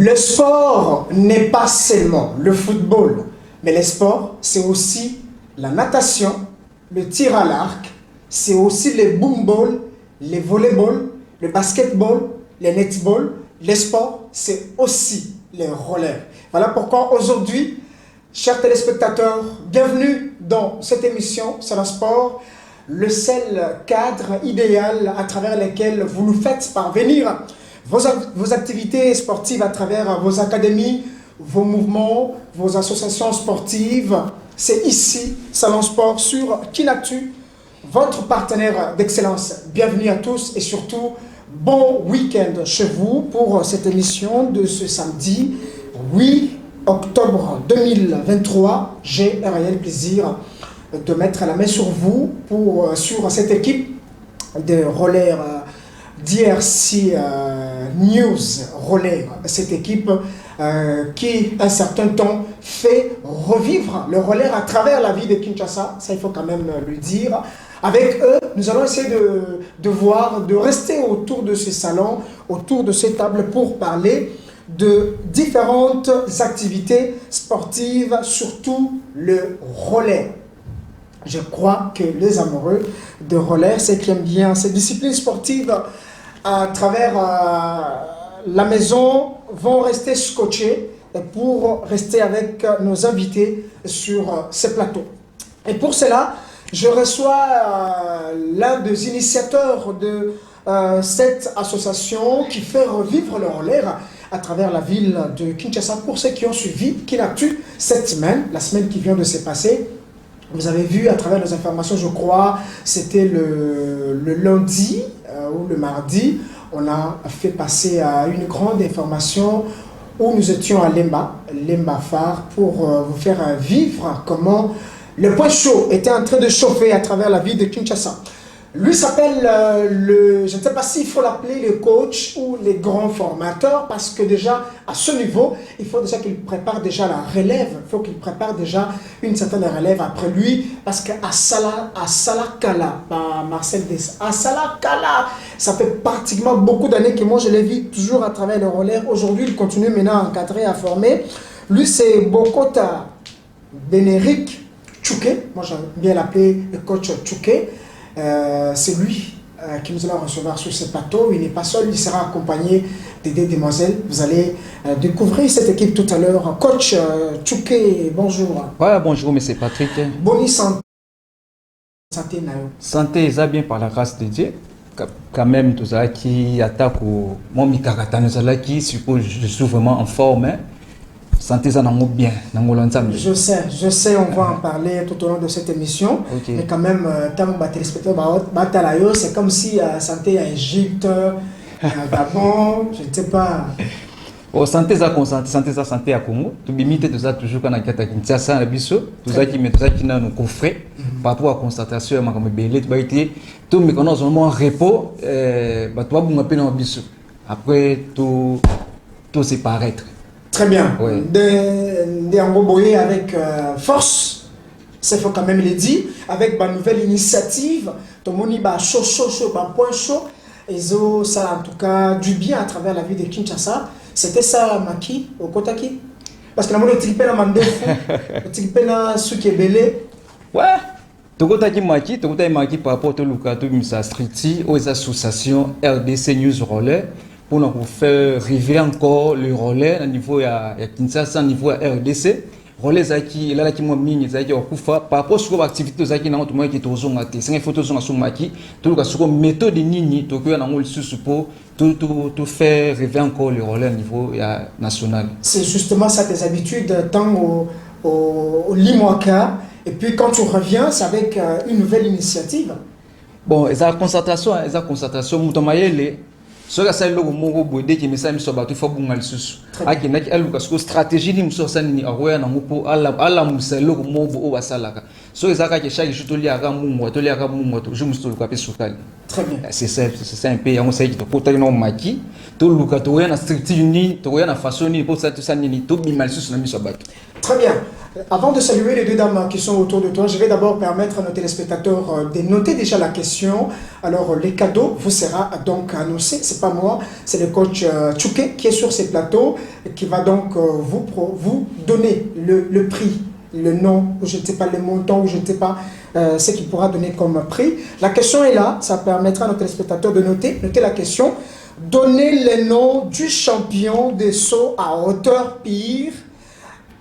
Le sport n'est pas seulement le football, mais le sport, c'est aussi la natation, le tir à l'arc, c'est aussi le boom-ball, le volleyball, le basketball, le netball. Le sport, c'est aussi les rollers. Voilà pourquoi aujourd'hui, chers téléspectateurs, bienvenue dans cette émission, c'est le sport, le seul cadre idéal à travers lequel vous nous faites parvenir vos activités sportives à travers vos académies, vos mouvements, vos associations sportives. C'est ici, Salon Sport sur Kinatu, votre partenaire d'excellence. Bienvenue à tous et surtout, bon week-end chez vous pour cette émission de ce samedi 8 octobre 2023. J'ai un réel plaisir de mettre la main sur vous, sur cette équipe de rollers DRC News Roller, cette équipe qui, un certain temps, fait revivre le roller à travers la vie de Kinshasa, ça il faut quand même le dire. Avec eux, nous allons essayer de rester autour de ce salon, autour de ces tables pour parler de différentes activités sportives, surtout le roller. Je crois que les amoureux de roller, ceux qui aiment bien ces disciplines sportives à travers la maison, vont rester scotchés pour rester avec nos invités sur ce plateau. Et pour cela, je reçois l'un des initiateurs de cette association qui fait revivre le roller à travers la ville de Kinshasa. Pour ceux qui ont suivi Kinatu cette semaine, la semaine qui vient de se passer, vous avez vu à travers nos informations, je crois, c'était le lundi ou le mardi, on a fait passer une grande information où nous étions à Lemba Phare, pour vous faire vivre comment le point chaud était en train de chauffer à travers la ville de Kinshasa. Lui s'appelle, je ne sais pas s'il faut l'appeler le coach ou les grands formateurs, parce que déjà, à ce niveau, il faut déjà qu'il prépare déjà la relève. Il faut qu'il prépare déjà une certaine relève après lui, parce qu'à Salakala, par Marcel Dess, à Salakala, ça fait pratiquement beaucoup d'années que moi je l'ai vu toujours à travers le roller. Aujourd'hui, il continue maintenant à encadrer, à former. Lui, c'est Bokota Beneric Tchouké. Moi, j'aime bien l'appeler le coach Tchouké. C'est lui qui nous allons recevoir sur ce plateau. Il n'est pas seul, il sera accompagné des demoiselles. Vous allez découvrir cette équipe tout à l'heure. Coach Tchouké, bonjour. Ouais, bonjour, monsieur Patrick. Bonne santé. Santé, ça bien par la grâce de Dieu. Quand même, tout ça qui attaque au mon mikarata, nous allons qui suppose je suis vraiment en forme. Santé, ça n'a bien. Je sais, on va en parler tout au long de cette émission. Okay. Mais quand même, tant que téléspectateurs, c'est comme si santé à Égypte, Gabon, je ne sais pas. Oh, santé, ça santé à Congo. Tu bimites tout ça toujours quand on a Kinshasa, la biso, tout ça qui met tout ça qui n'a nos coffrets par rapport à constatation, ma comme belé, tu vas être tout mais quand on a seulement un repos, bah toi vous m'appelez dans biso. Après tout c'est paraître. Très bien. Oui. De Angoboye avec force, ça faut quand même le dire, avec ma nouvelle initiative, ton moni ba chaud, ba point chaud, et ça en tout cas du bien à travers la vie de Kinshasa. C'était ça Maki au Kotaki, parce que la moni tripé na mandefou, tripé na sukebele. Ouais. Tokotaki Maki par rapport au Lukato Misa Street aux associations RDC News Roller. Pour nous faire arriver encore le relais au niveau de Kinshasa, au niveau de RDC. Relais qui là qui m'a mis qui au par rapport aux activités qui n'ont pas été autorisées. C'est une photo sur Maki. Tout le sur méthode nini to que na ngol susu pour tout faire arriver encore le relais au niveau national. C'est justement ça tes habitudes tant au Limoaka et puis quand tu reviens c'est avec une nouvelle initiative. Bon, esa concentration mutomayele. Ce que c'est le mot bodé qui me semble sur bateau faut bungal susu. Aki na ki aluka sko stratégie ni musosa ni aroya na mupo ala muselo mo bo wasalaka. So ezaka ke chaque jour to liaka mungu to je musto ka pe sukali. Très bien. C'est ça un peu. On sait que tu as un maki, tu as une structure, tu as une façon, pour ça, tu as une mal sur la mise. Très bien. Avant de saluer les deux dames qui sont autour de toi, je vais d'abord permettre à nos téléspectateurs de noter déjà la question. Alors, les cadeaux vous sera donc annoncé. C'est pas moi, c'est le coach Tchouké qui est sur ces plateaux et qui va donc vous donner le prix, le nom, ou je ne sais pas, le montant, ou je ne sais pas ce qu'il pourra donner comme prix. La question est là, ça permettra à nos téléspectateurs de noter la question. Donnez le nom du champion des sauts à hauteur pire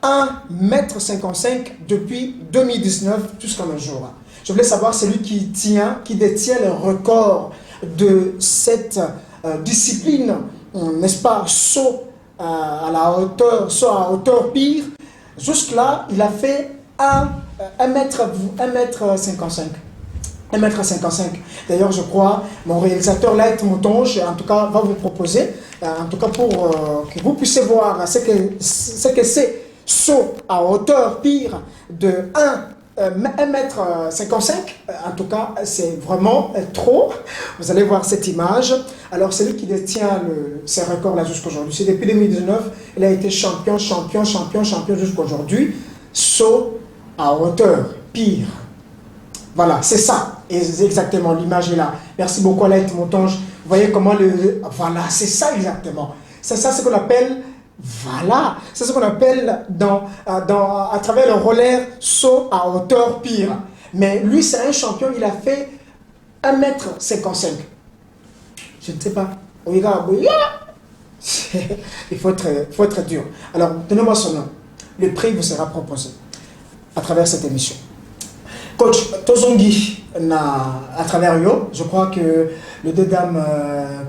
1,55 m depuis 2019 jusqu'à nos jours. Je voulais savoir celui qui détient le record de cette discipline, n'est-ce pas, saut à hauteur pire. Jusque-là, il a fait 1,55 m. D'ailleurs, je crois, mon réalisateur Light Moutonge, en tout cas, va vous proposer, en tout cas pour que vous puissiez voir ce que c'est saut à hauteur pire de 1,55 m. En tout cas, c'est vraiment trop. Vous allez voir cette image. Alors, celui qui détient ces records-là jusqu'aujourd'hui, c'est depuis 2019, il a été champion jusqu'à aujourd'hui. Saut à hauteur pire. Voilà, c'est ça. Exactement, l'image est là. Merci beaucoup, Alain Montange. Vous voyez comment voilà, c'est ça exactement. C'est ça ce qu'on appelle... Voilà, c'est ce qu'on appelle à travers le roller saut à hauteur pire. Mais lui, c'est un champion, il a fait 1,55 m. Je ne sais pas. Il faut être dur. Alors, donnez-moi son nom. Le prix vous sera proposé à travers cette émission. Coach Tozongi, à travers Yo, je crois que les deux dames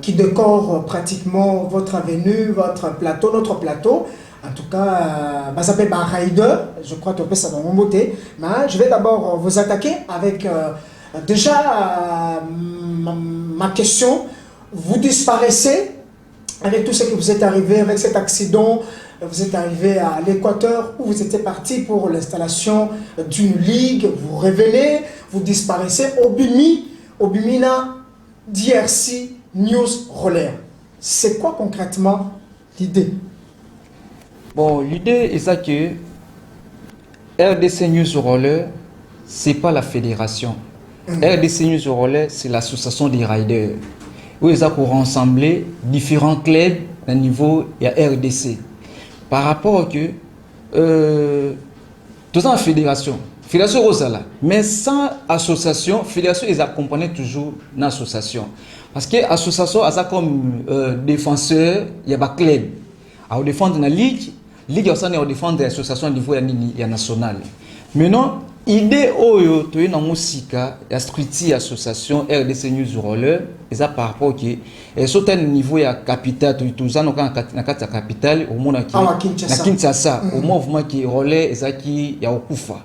qui décorent pratiquement votre venue, votre plateau, notre plateau, en tout cas, ça s'appelle Rider, je crois que ça va mon beauté. Mais je vais d'abord vous attaquer avec déjà ma question. Vous disparaissez avec tout ce qui vous est arrivé, avec cet accident. Vous êtes arrivé à l'Équateur où vous étiez parti pour l'installation d'une ligue, vous revenez, vous disparaissez au Bimina DRC News Roller. C'est quoi concrètement l'idée? Bon, l'idée est ça que RDC News Roller, c'est pas la fédération. RDC News Roller, c'est l'association des riders. Où ils ont rassemblé différents clubs à niveau de RDC. Par rapport à que tout ça en fédération Rosala, mais sans association, fédération ils accompagnent toujours l'association. Parce que l'association a ça comme défenseur, il y a des clubs. À défendre la ligue aussi on défendre l'association au niveau national. Maintenant, idée oyo to na musika ya structure association RDC News Roller eza par rapport que sauter niveau ya capital to zano na kati ya capital au monde na Kinshasa au mouvement qui roller ezaki ya okufa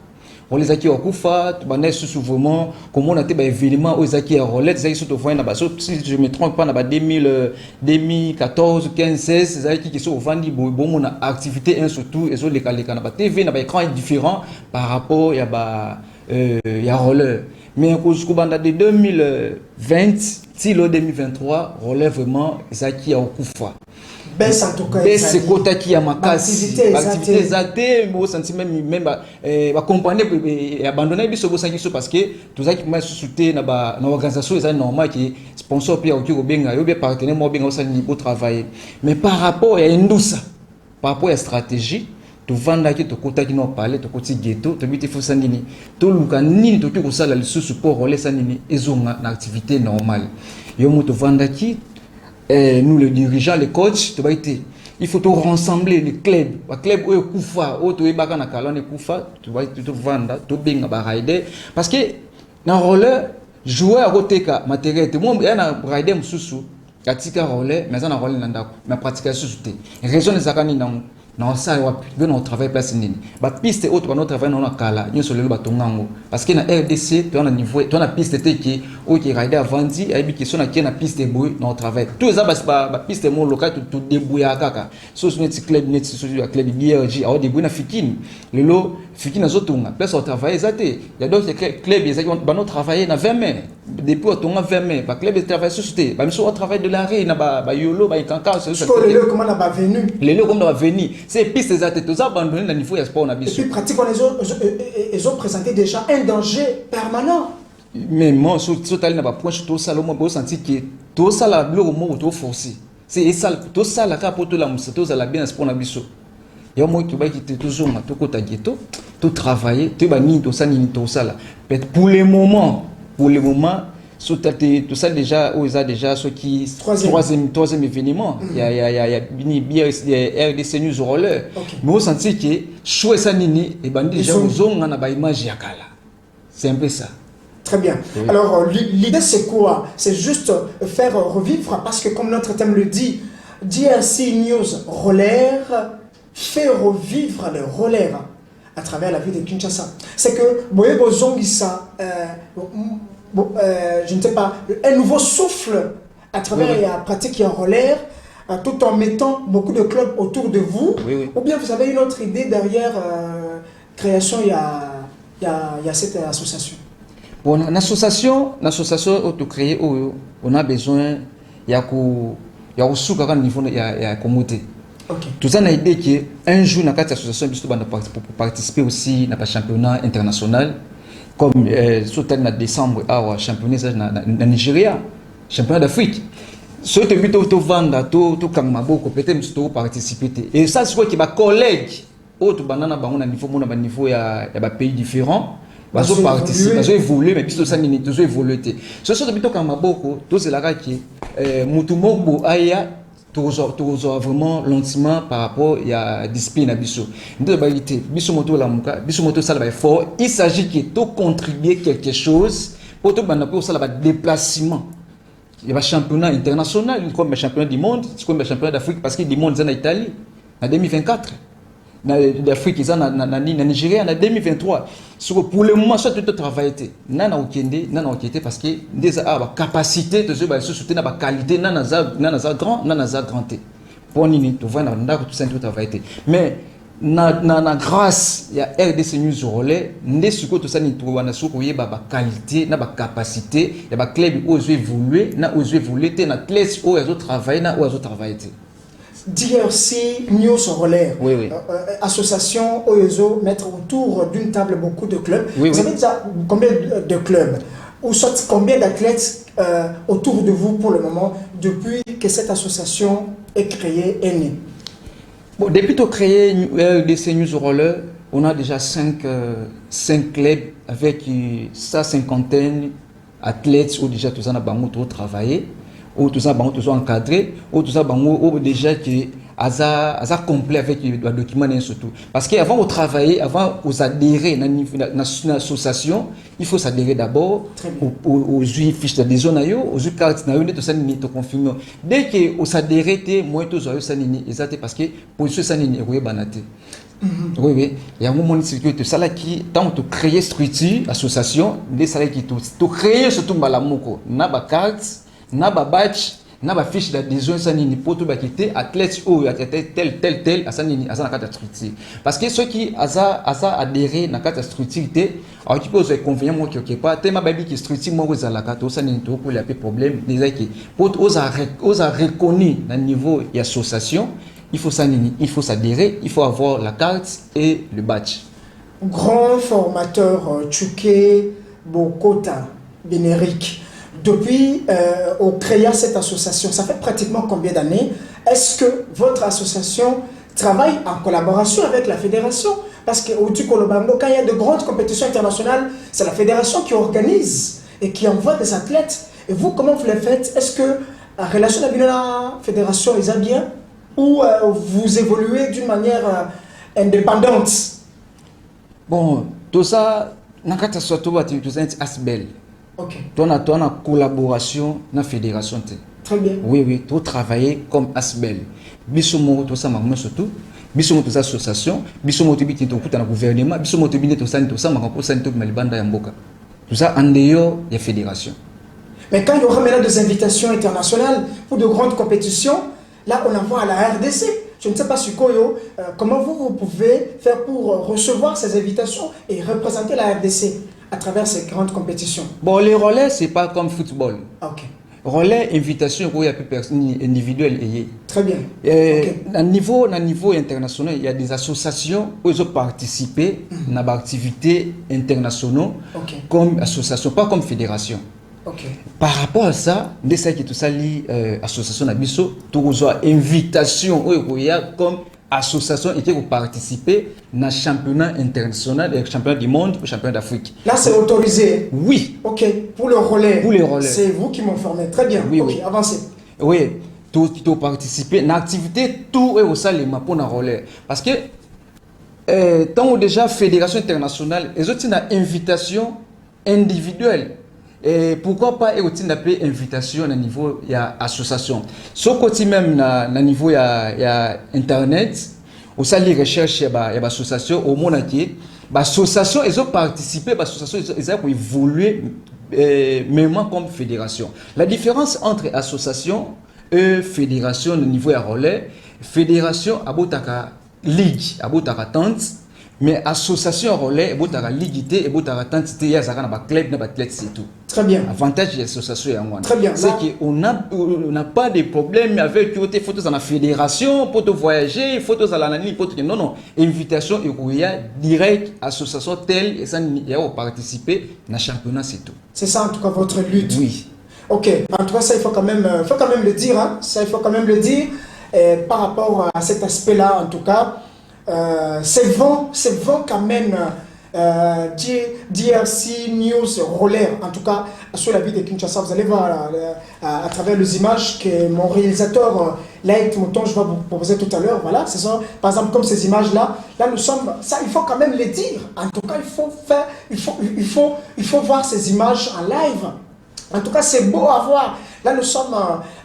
roller ezaki ya okufa tubanda sous vraiment comme on a été ba événement ezaki ya roller ezaki surtout voyant na si je me trompe pas na ba 2014 15 16 ezaki qui sont vandi bon na activité un surtout ezo leka na ba TV na ba écran différent par rapport ya ba ya roller mais jusqu'au banda de 2020 tilo 2023 roller vraiment ezaki ya okufa baisse en tout cas c'est côté qui a ma casse activité zaté mo senti même ba comprendre et abandonner biso bo sangiso parce que tout ça qui m'a souté na ba na organisation c'est normal qui sponsor pia okiko benga yo bien partenaire mo benga osani pour travailler mais par rapport à indusa par rapport à stratégie to vanda ki to kota ki no parler to koti ghetto to biti fo sandini to luka nini to ko sala le support relais sandini ezonga na activité normale yo mo to vanda ki nous les dirigeants, les coachs, il faut tout rassembler les clubs. Les clubs où kufa, où tu es baka na kalone kufa, tu vas tout vendre, tout binga ba rider. Parce que dans roller, jouer à côté ka matériel, tout le monde na rider mususu, katika roller, mais na roller nandako, mais pratiquer susu. Raison des akani na ça wapi, on travaille place nini. Ba piste autre ba travail na kala, nyo solo ba tongango. Parce que na RDC, tu as niveau, tu as piste teki, ou qui rider avandi, aibi qui sont na piste boy na travail. Tout ça ba piste mon local tout débouya kaka. So sur net club net sur club BRG, a des na fikini. Lelo fikini na zotunga. Place au travail zaté. Il y a d'autres clubs ils ba no travailler na 20 mai. depuis on a 20 mai, le club de travail société, bah on travaille de l'arrêt, na ba yolo, ba kanka, c'est ça. Les lieux comment on a venu. Les lieux comme on a venu, c'est pistes exactes, tout ça abandonné dans le niveau sport on a biso. Et puis pratiquement ils ont présenté déjà un danger permanent. Mais moi sur tali na ba point tout ça, moi bo senti que tout ça la bloc mo to forcé. C'est ça tout ça la ka poto la musa, tout ça la bien sport na biso. Yo moi tu ba qui toujours ma to kota ghetto, tout travailler, tu ba ni tout ça là. Pour le moment, tout ça déjà, ceux qui troisième événement, il y a RDC News Roller. Mais on sentit que choix ça nini et ben déjà aux on a ba image yakala. C'est un peu ça. Très bien. Oui. Alors l'idée c'est quoi? C'est juste faire revivre parce que comme notre thème le dit, DRC News Roller fait revivre le roller à travers la ville de Kinshasa. C'est que Boyebo Zongissa, je ne sais pas, un nouveau souffle à travers la pratique en roller, tout en mettant beaucoup de clubs autour de vous. Ou bien vous avez une autre idée derrière création, il y a cette association. Bon, l'association auto-créée, on a besoin, il y a un niveau, il y a un communauté. Okay. Tout ça, on a idée qu'un jour, dans cette association, pour participer aussi dans le championnat international, comme en décembre, au championnat dans Nigeria, championnat d'Afrique. Ce qui est plutôt vendre, tout peut-être participer. Et ça, c'est quoi que les collègues, autres banana, niveau, il y a des pays différents. Ils ont participé, ils ont évolué, mais puis tout ça, ils ont évolué. Ce qui est plutôt comme Maboko, tout c'est là que Moutoumogbo Aya, vraiment lentement par rapport à discipline à Bissot. De réalité, Bissot Moto la Mouka, Bissot Moto ça va fort. Il s'agit que tout contribuer quelque chose pour tout le ça va déplacement. Il y a un championnat international, comme un championnat du monde, comme un championnat d'Afrique parce que du monde c'est en Italie en 2024. L'Afrique ils sont en Nigeria en 2023. Pour le moment, ça tout travail était. Nana okende, nana okete parce que des capacité de se soutenir la qualité, nana za grand. Pour nini to voir na tout ça tout travail était. Mais na grâce il y a RDC News Relais, ndé suko tout ça ni to wana suko yeba qualité, na ba capacité, ya ba club ozo évoluer, na ozo évoluer, na classe ozo travailler, na ozo travailler. DRC News Roller, association OESO, mettre autour d'une table beaucoup de clubs. Vous avez déjà combien de clubs ou soit combien d'athlètes autour de vous pour le moment depuis que cette association est créée, est née? Bon, depuis que créé DRC News Roller, on a déjà 5 clubs avec sa cinquantaine d'athlètes où déjà tout ça a travaillé. Ou tout ça toujours encadré, ou tout ça déjà qui a complet avec le document surtout. Parce qu'avant de travailler, avant de adhérer dans une association, il faut s'adhérer d'abord aux fiches d'adhésion, aux cartes, tout ça tout confirmé. Dès que vous s'adhérez, moi tout ça exact parce que position ça n'est pas banate. Oui, il y a un moment de ça là qui tant de créer structure, association, des salariés qui tout créer surtout balamoko, na ba carte naba batch naba fiche d'adhésion ça ni poto ba quitter athlète ou tel à ça ni à ça na carte structure parce que ceux qui asa adhérer na carte structure alors tu peux se convenir moi quelque part tellement baby qui structure moi aux la carte ça ni to pour les problème déjà qui pour osa reconnu na niveau et association il faut ça ni il faut s'adhérer il faut avoir la carte et le badge. Grand formateur Tchouké Bokota Bénéric. Depuis au créer cette association, ça fait pratiquement combien d'années? Est-ce que votre association travaille en collaboration avec la fédération? Parce qu'au Tukolobambo, quand il y a de grandes compétitions internationales, c'est la fédération qui organise et qui envoie des athlètes. Et vous, comment vous les faites? Est-ce que la relation avec la fédération est bien? Ou vous évoluez d'une manière indépendante? Bon, tout ça, tout ça, asbel. Okay. Tu as une collaboration avec la fédération. Très bien. Oui, tu travailles comme Asbel. Bissomo, tout ça, surtout. Bissomo, tout ça, association. Bissomo, tu as un gouvernement. Bissomo, tu as tout ça, tout ça, en dehors de la fédération. Mais quand il y aura maintenant des invitations internationales pour de grandes compétitions, là, on envoie à la RDC. Je ne sais pas, Sukoyo, comment vous pouvez faire pour recevoir ces invitations et représenter la RDC à travers ces grandes compétitions? Bon, les relais, c'est pas comme football. Ok, Relais, invitation, il y a plus personne individuelle. très bien. À niveau international, il y a des associations où ils ont participé à des activités internationales comme association, pas comme fédération. Par rapport à ça, dès que tout ça lit association Nabiso, tout invitation où il y a comme association et qui ont participé dans le championnat international, le championnat du monde, le championnat d'Afrique. Là, c'est autorisé? Oui. Ok, pour le relais. Pour les relais. C'est vous qui m'ont formé. Très bien. Oui, ok, oui. Avancez. Oui, tout participé dans l'activité, tout est au salement pour le relais. Parce que, tant que déjà fédération internationale, ils ont une invitation individuelle. Et pourquoi pas une invitation au niveau de l'association. Ce côté même au niveau de Internet, au sein de recherche, il y a des associations au monde entier. Les associations, elles ont participé, les associations, elles ont évolué même comme fédération. La différence entre association et fédération au niveau de relais, fédération, abotaka ligue, abotaka tente, mais association relais, abotaka ligue, abotaka tente, il y a un club, un athlète, c'est tout. Très bien. Avantage de l'association est en Très bien. C'est qu'on n'a pas de problème avec les photos dans la fédération, pour te voyager, photos à la pour non, non. Invitation et direct, association telle, et ça, il y a participer dans le championnat, c'est tout. C'est ça en tout cas votre lutte? Oui. Ok, en tout cas, ça il faut quand même le dire. Hein. Ça il faut quand même le dire. Par rapport à cet aspect-là, en tout cas, c'est vent quand même. DRC News Roller, en tout cas sur la ville de Kinshasa, vous allez voir à travers les images que mon réalisateur Laït Mouton, je vais vous proposer tout à l'heure. Voilà, ce sont par exemple comme ces images-là. Là, nous sommes, ça il faut quand même les dire. En tout cas, il faut voir ces images en live. En tout cas, c'est beau à voir. Là, nous sommes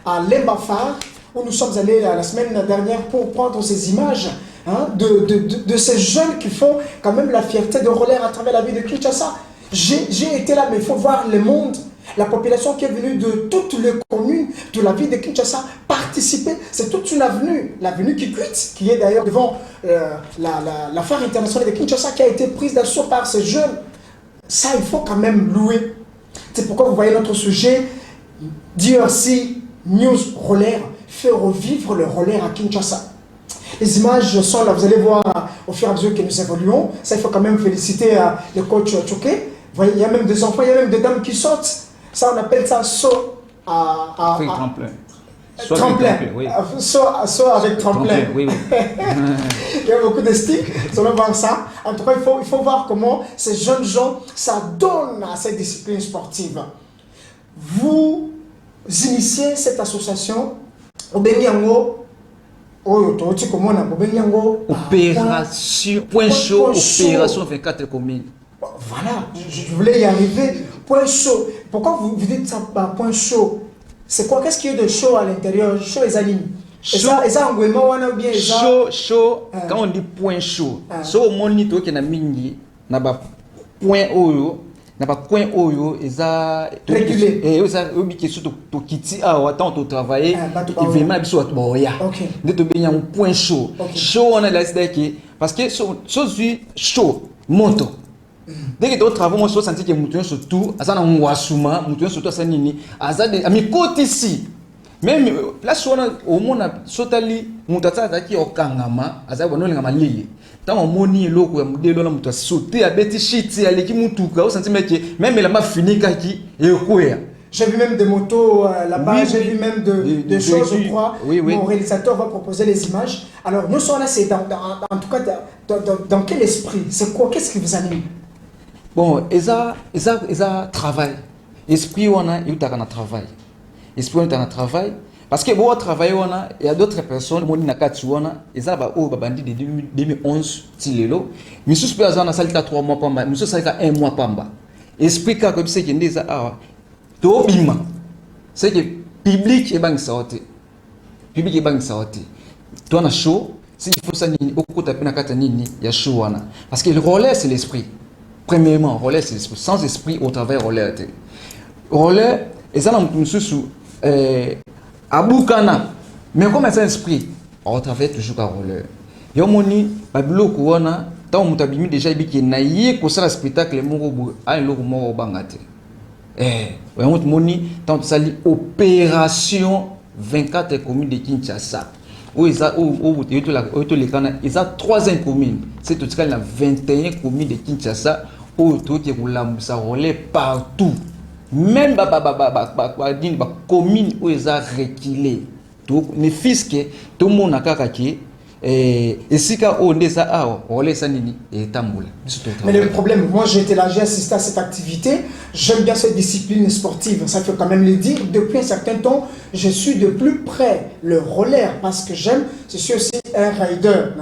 à Lembafar, où nous sommes allés la semaine dernière pour prendre ces images. Hein, de ces jeunes qui font quand même la fierté de relais à travers la ville de Kinshasa. J'ai été là, mais il faut voir le monde, la population qui est venue de toutes les communes de la ville de Kinshasa participer. C'est toute une avenue, l'avenue Kikwit, qui est d'ailleurs devant la foire internationale de Kinshasa, qui a été prise d'assaut par ces jeunes. Ça, il faut quand même louer. C'est pourquoi vous voyez notre sujet, DRC News Roller, fait revivre le relais à Kinshasa. Les images sont là, vous allez voir au fur et à mesure que nous évoluons. Ça, il faut quand même féliciter le coach Tchouké. Vous voyez, il y a même des enfants, il y a même des dames qui sautent. Ça, on appelle ça saut tremplin. Tremplin. Oui. Saut avec tremplin. Oui, oui. Il y a beaucoup de sticks, vous allez voir ça. En tout cas, il faut voir comment ces jeunes gens s'adonnent à cette discipline sportive. Vous initiez cette association au Benyango. Opération, point chaud, opération 24 communes. Voilà, je voulais y arriver. Point chaud. Pourquoi vous dites ça par point chaud? C'est quoi? Qu'est-ce qu'il y a de chaud à l'intérieur? Chaud les animes. Chaud, quand on dit point chaud, c'est au monde qui est mingi, n'a pas point oyo. N'a pas point oyo régulé et ça qui surtout to kiti attends to travailler événement biso boya de to bien un point chaud chaud on a la idée parce que chose chaud moto dès que tu travailles moi je sens que mutu surtout asa na mwasuma mutu surtout asa nini asa de ami côté ici même là au monde sotali mutata zaki okangama asa bonolinga malili. Tant on moni loko ya modelo na mutu sauter abeti shiti aleki mutuka au sentiment que même la ma fini kaki et koya. J'ai vu même des motos là-bas, oui, j'ai vu même des choses, je crois. Oui, oui. Mon réalisateur va proposer les images. Alors nous sommes là, c'est en tout cas dans quel esprit? C'est quoi? Qu'est-ce qui vous anime? Bon, ils travail. Esprit on a eu un travail. Esprit on a un travail. Parce que bon travail il y a d'autres personnes moni na kati wana eza ba o babandi de 2011 tilelo misus pe azana salita 3 mois pamba misus salita 1 mois pamba esprit ka comme c'est que ndeza awa to bima c'est que public e bang saote to na show si il faut ça nini okuta pe na kata nini ya show wana parce que le relais c'est l'esprit. Premièrement relais c'est l'esprit, sans esprit au travail relais ezana mususu Aboukana, mais comme un esprit, on travaille toujours à roller. Yomoni, Babilo Kouana, tant on t'a bimi déjà il qui naïe que ça le spectacle moko a un logo moko bangate on te moni tant ça li opération 24 communes de Kinshasa où ils a où to les kana ils a 3 communes c'est tout cas la 21 communes de Kinshasa où tout qui roule ça roule partout même commune où ils a reculé donc mes fils que tout le monde a kakaki et si on est ça on laisse nini et tamboula. Mais le problème, moi j'étais là, j'ai assisté à cette activité, j'aime bien cette discipline sportive, ça faut quand même le dire. Depuis un certain temps, je suis de plus près le roller parce que j'aime, je suis aussi un rider.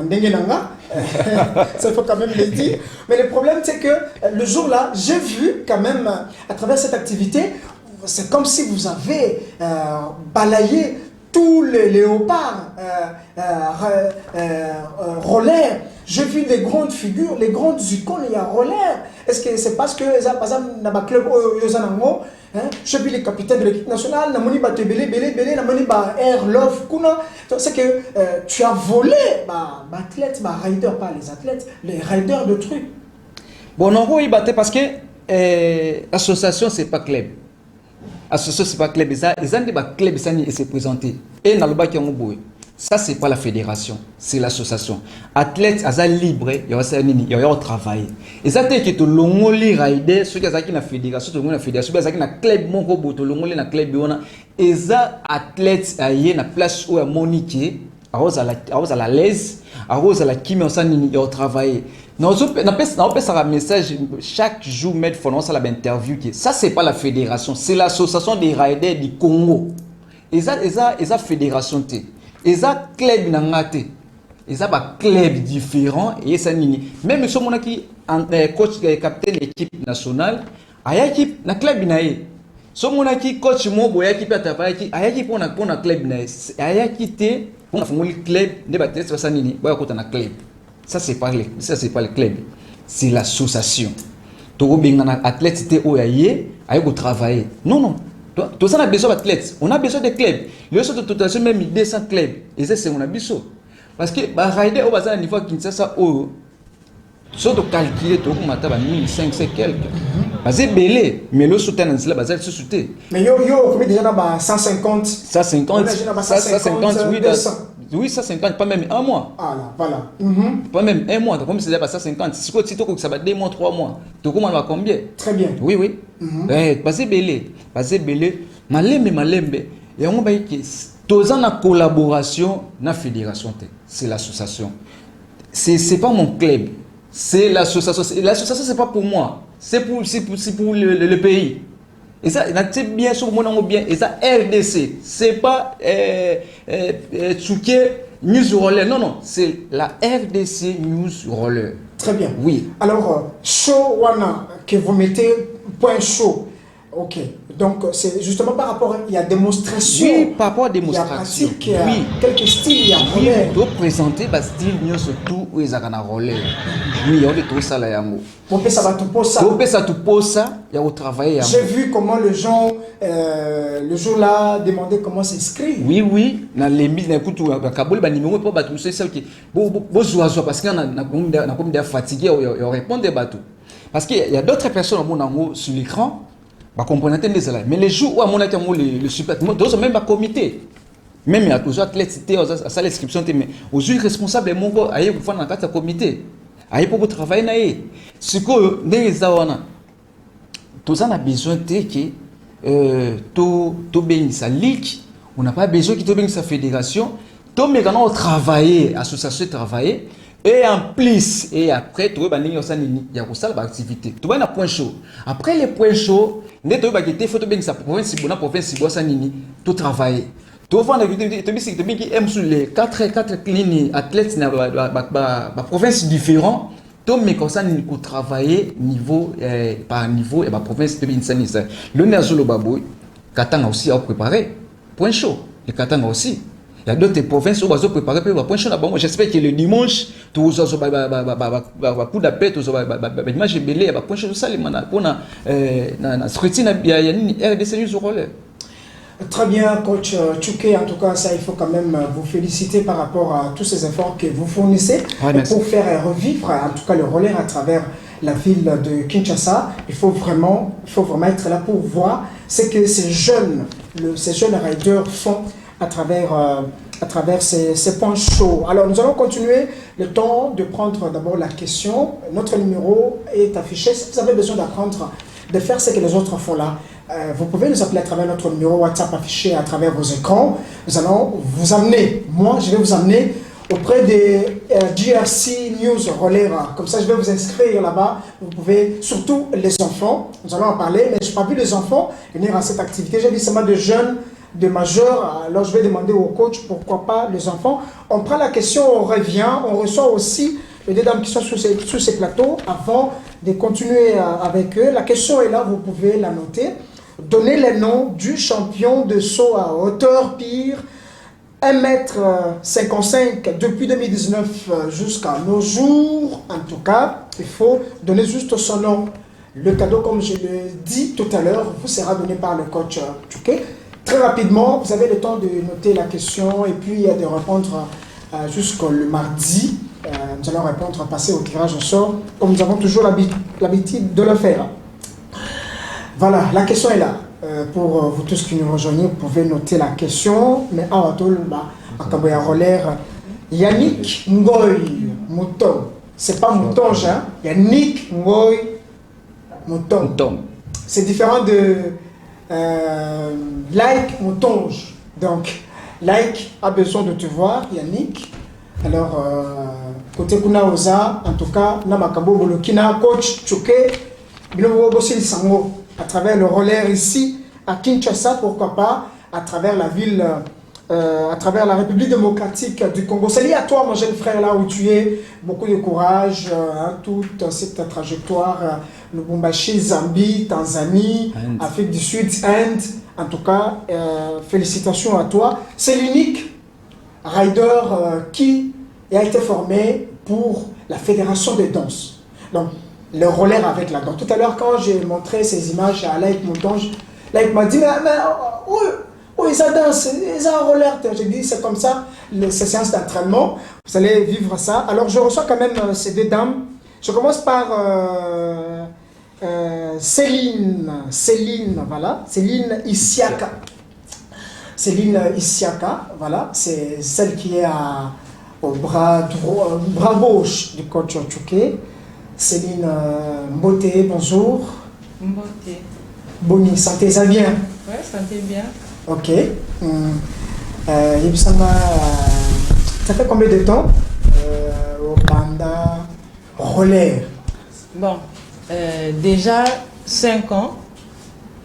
Ça faut quand même le dire. Mais le problème c'est que le jour-là, j'ai vu quand même à travers cette activité, c'est comme si vous avez balayé tous les léopards, rollers. J'ai vu les grandes figures, les grandes icônes, il y a rollers. Est-ce que c'est parce que, par exemple, dans le club, j'ai vu les capitaines de l'équipe nationale, Air Love, c'est que tu as volé, athlètes, riders, pas les athlètes, les riders de trucs. Bon, non, oui, parce que l'association, c'est pas club. Association, c'est pas club, ils ont des clubs qui se présentent. Et dans le bas qui ont beau. Ça, c'est pas la fédération, c'est l'association. Athlètes, ils sont libres, ils ont travaillé. Et ça, c'est que tout le monde les riders, ceux qui sont dans la fédération, tout le monde la fédération, ceux qui sont dans le club, tout le monde dans le club, et ça, athlètes, ils sont dans la place où ils ont moniqué, à la l'aise, à la qui ils ont travaillé. On peut un message chaque jour, mettre une interview. Ça, c'est pas la fédération, c'est l'association des riders du Congo. Et ça, fédération. Et ça, club nangate. Et ça, club différent. Et ça, même si on a coach, capitaine de l'équipe nationale, il y a équipe na club naé. Si on a coach mobo, il y a équipe atapaki, il y a équipe pour un club naé. Il y a quitté pour un club, ne pas être ça nini, il y a un club. Ça, c'est pas le club, c'est l'association. Tu as un athlète qui est travailler. Non. Tout ça, on a besoin d'athlètes. On a besoin de clubs. Les autres, tout à fait, même 200 clubs. Et ça, c'est on a besoin. Parce que, rider au niveau de Kinshasa, si on calcule, tu as 1500 quelques. Parce que c'est belé. Mais le soutien, c'est là, c'est soutien. Mais combien déjà dans 150 150, oui. 200. Oui, 150, pas même un mois. Ah là, voilà. Pas même un mois, comme c'est déjà 150. Si ça va 2 mois, 3 mois, tu commandes combien? Très bien. Oui. Parce que belé. Malembe. Et on va dire que tous en collaboration dans la fédération, c'est l'association. C'est pas mon club, c'est l'association. L'association, c'est pas pour moi, c'est pour le pays. Et ça, c'est bien sûr, bien. Et ça, RDC, c'est pas Tchouké News Roller. Non, c'est la RDC News Roller. Très bien. Oui. Alors, show wana que vous mettez point chaud. Ok. Donc, c'est justement par rapport à la démonstration. Oui, par rapport à la démonstration. Il y a pratique, quelques styles, il y a roller. Oui, tu présenter le style, nous surtout, où ils ont un roller. Oui, on est tout ça là. Pour que ça va tout pour ça. Pour que ça tout pour ça, il y a au travail. J'ai vu comment les gens, le jour-là, demandaient comment s'inscrire. Oui. Dans les mises, dans écoute, à Kaboul, il numéro pour battre, c'est ça qui. Bon, parce qu'on a comme des fatigués, on répond des bateaux. Parce qu'il y a d'autres personnes sur l'écran. Mais les jours où on a le super, tous même pas comité. Même il y a toujours athlètes, à l'inscription, mais aux yeux responsables, mon gars, aïe pour faire dans le comité, aïe pour travailler naïe. Ce que les awana, tous on a besoin de que tout bien sa ligue, on n'a pas besoin que tout bien sa fédération, tout mais quand on travaille, association travailler. Et en plus, et après, tu vois, il y a ça l'activité. Tu vois, il y a un point chaud. Après les points chauds, il y a des photos bien que ça province, tout travailler. Tu vois, qui aiment sur les 4 cliniques athlètes dans provinces différentes. Tu mais comme ça, nous travailler niveau par niveau et la province de l'Insanisa. Le Nerjolo Baboui, Katanga aussi a préparé. Point chaud. Le Katanga aussi. Il y a d'autres provinces où on va préparer pour le point chaud. J'espère que le dimanche, tu vas avoir coup d'appel, tu vas avoir image belé, il y a point chaud. Ça, pour la scrutine, il y a une RDC News Roller. Très bien, coach Tchouké. En tout cas, ça, il faut quand même vous féliciter par rapport à tous ces efforts que vous fournissez pour faire revivre, en tout cas, le relais à travers la ville de Kinshasa. Il faut vraiment être là pour voir ce que ces jeunes riders font à travers ces points chauds. Alors, nous allons continuer le temps de prendre d'abord la question. Notre numéro est affiché. Si vous avez besoin d'apprendre, de faire ce que les autres font là, vous pouvez nous appeler à travers notre numéro WhatsApp affiché à travers vos écrans. Nous allons vous amener, je vais vous amener auprès des GRC News Relais. Comme ça, je vais vous inscrire là-bas. Vous pouvez, surtout les enfants, nous allons en parler, mais je n'ai pas vu les enfants venir à cette activité. J'ai vu seulement de jeunes, de majeurs. Alors, je vais demander au coach pourquoi pas les enfants. On prend la question, on revient, on reçoit aussi les deux dames qui sont sur ces plateaux avant de continuer avec eux. La question est là, vous pouvez la noter. Donnez les noms du champion de saut à hauteur pire, 1m55 depuis 2019 jusqu'à nos jours. En tout cas, il faut donner juste son nom. Le cadeau, comme je l'ai dit tout à l'heure, vous sera donné par le coach Tchouké. Très rapidement, vous avez le temps de noter la question et puis de répondre jusqu'au mardi. Nous allons répondre, passer au tirage au sort, comme nous avons toujours l'habitude de le faire. Voilà, la question est là. Pour vous tous qui nous rejoignez, vous pouvez noter la question. Mais à Kaboya Roller, Yannick Ngoy Mouton. C'est pas Moutonge, hein? Yannick Ngoy Mouton. C'est différent de Like Moutonge. Donc, Like a besoin de te voir, Yannick. Alors, côté Kuna Oza, en tout cas, Namakabo Bolokina, coach Tchouké, Sango, à travers le relais ici, à Kinshasa, pourquoi pas, à travers la ville, à travers la République démocratique du Congo. Salut à toi, mon jeune frère, là où tu es. Beaucoup de courage, toute cette trajectoire, Lubumbashi, Zambie, Tanzanie, Afrique du Sud, Inde. En tout cas, félicitations à toi. C'est l'unique rider qui a été formé pour la fédération de danse. Donc, le relais avec la danse. Tout à l'heure, quand j'ai montré ces images à Laïc Moutonge, Laïc m'a dit, mais où ils dansent, ils ont un relais. J'ai dit, c'est comme ça, ces séances d'entraînement, vous allez vivre ça. Alors, je reçois quand même ces deux dames. Je commence par Céline, voilà, Céline Isiaka. Céline Isiaka, voilà, c'est celle qui est au bras gauche du coach Tchouké. Céline Mbote, bonjour. Mbote. Boni, sentez-vous bien? Oui, sentez bien. Ok. Ça fait combien de temps au Banda relais? Bon, déjà 5 ans.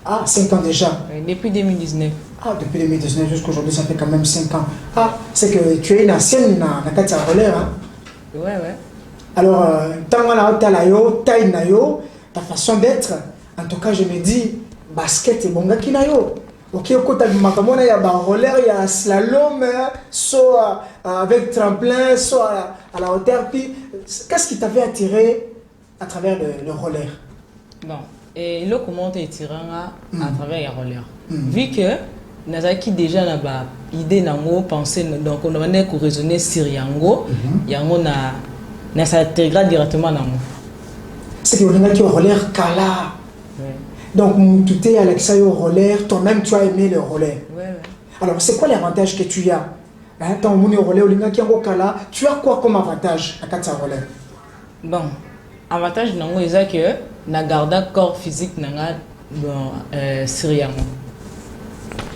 Ah, 5 ans déjà. Depuis 2019. Ah, depuis 2019 jusqu'à aujourd'hui, ça fait quand même 5 ans. Ah, c'est que tu es une ancienne dans la carte relais, hein? Ouais. Alors, ta façon d'être, en tout cas, je me dis, basket et bon gars qui n'a yo. Ok, il y a roller, il y a slalom, soit avec tremplin, soit à la hauteur. Qu'est-ce qui t'avait attiré à travers le roller? Bon, et là, comment tu es tiré à travers le roller? Vu que Nazaki déjà n'a pas idée nango pensée, donc on a raisonner sur yango, yango na s'intégra directement dans moi. C'est que on a qui au roller kala. Donc tu es Alexa au roller, toi-même tu as aimé le roller. Ouais. Alors c'est quoi l'avantage que tu as? Tant on est au roller, on qui au kala, tu as quoi comme avantage à Katsa roller? Bon, avantage nango est que na garda corps physique nanga dans sur yango.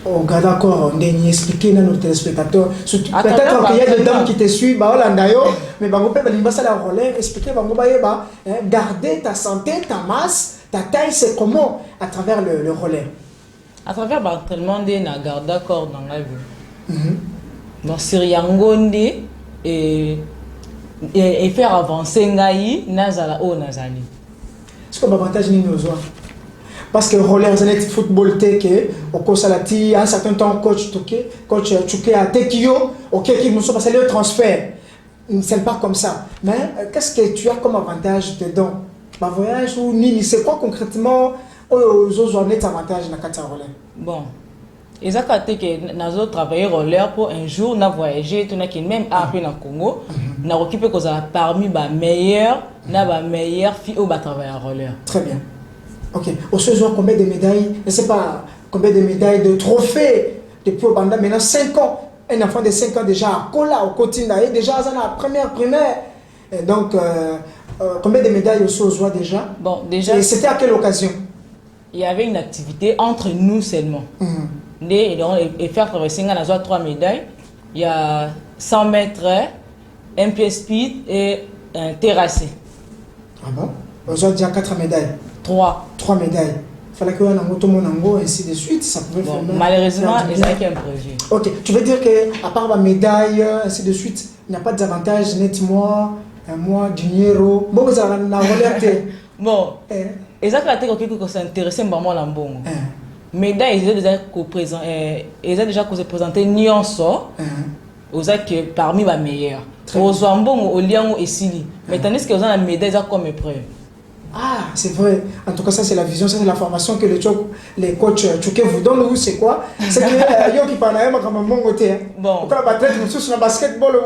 Oh, d'accord, on a expliqué à nos téléspectateurs. Peut-être qu'il y a des dames qui te suivent, mais on peut la relève, expliquer, garder ta santé, ta masse, ta taille, c'est comment à travers le relais? À travers l'entraînement, on a gardé corps dans la vie. Donc, sur Yangonde et faire avancer Ngaï, Nazala ou Nazali. C'est comme avantage ni nos parce que roller c'est football teke au Kosalati un certain temps coach Tchouké a tekio ok qui nous sont passés le transfert c'est pas comme ça mais qu'est-ce que tu as comme avantage dedans ma voyage ou nini c'est quoi concrètement aux autres journées avantage na kata roller? Bon Et ça, quand nous avons travaillé roller pour un jour, nous avons voyagé, nous avons même appris dans le Congo, nous avons occupé parmi les meilleures filles qui travaillent en roller. Très bien. Ok. Au jour, combien de médailles, je ne sais pas, combien de médailles, de trophées depuis pendant maintenant 5 ans. Un enfant de 5 ans déjà à Kola, au Cotina, déjà dans la première primaire. Et donc, combien de médailles au jour déjà? Bon, déjà. Et c'était à quelle occasion? Il y avait une activité entre nous seulement. Et faire traverser, on a 3 médailles. Il y a 100 mètres, un pied speed et un terrassé. Ah bon? Aujourd'hui, il y a 4 médailles. 3 médailles. Il fallait qu'il y ait un motomonango et ainsi de suite. Ça pouvait faire malheureusement, il y a un projet. Ok, tu veux dire qu'à part la médaille, ainsi de suite, il n'y a pas d'avantage, net-moi, moi, dinero. Bon, vous avez la relève. Bon, exactement, quelque chose s'intéresser vraiment à l'ambon. Médaille, ils ont déjà présenté Nyonso, que parmi les meilleurs. Aux Zambon, au Lion et Sili. Mais tandis qu'ils ont la médaille comme épreuve. Ah, c'est vrai. En tout cas, ça, c'est la vision, ça, c'est la formation que les coachs Tchouké vous donnent. Vous, c'est quoi? C'est que yo qui parle à comme un bon côté. Bon. Quand la battre, nous sommes sur le basketball,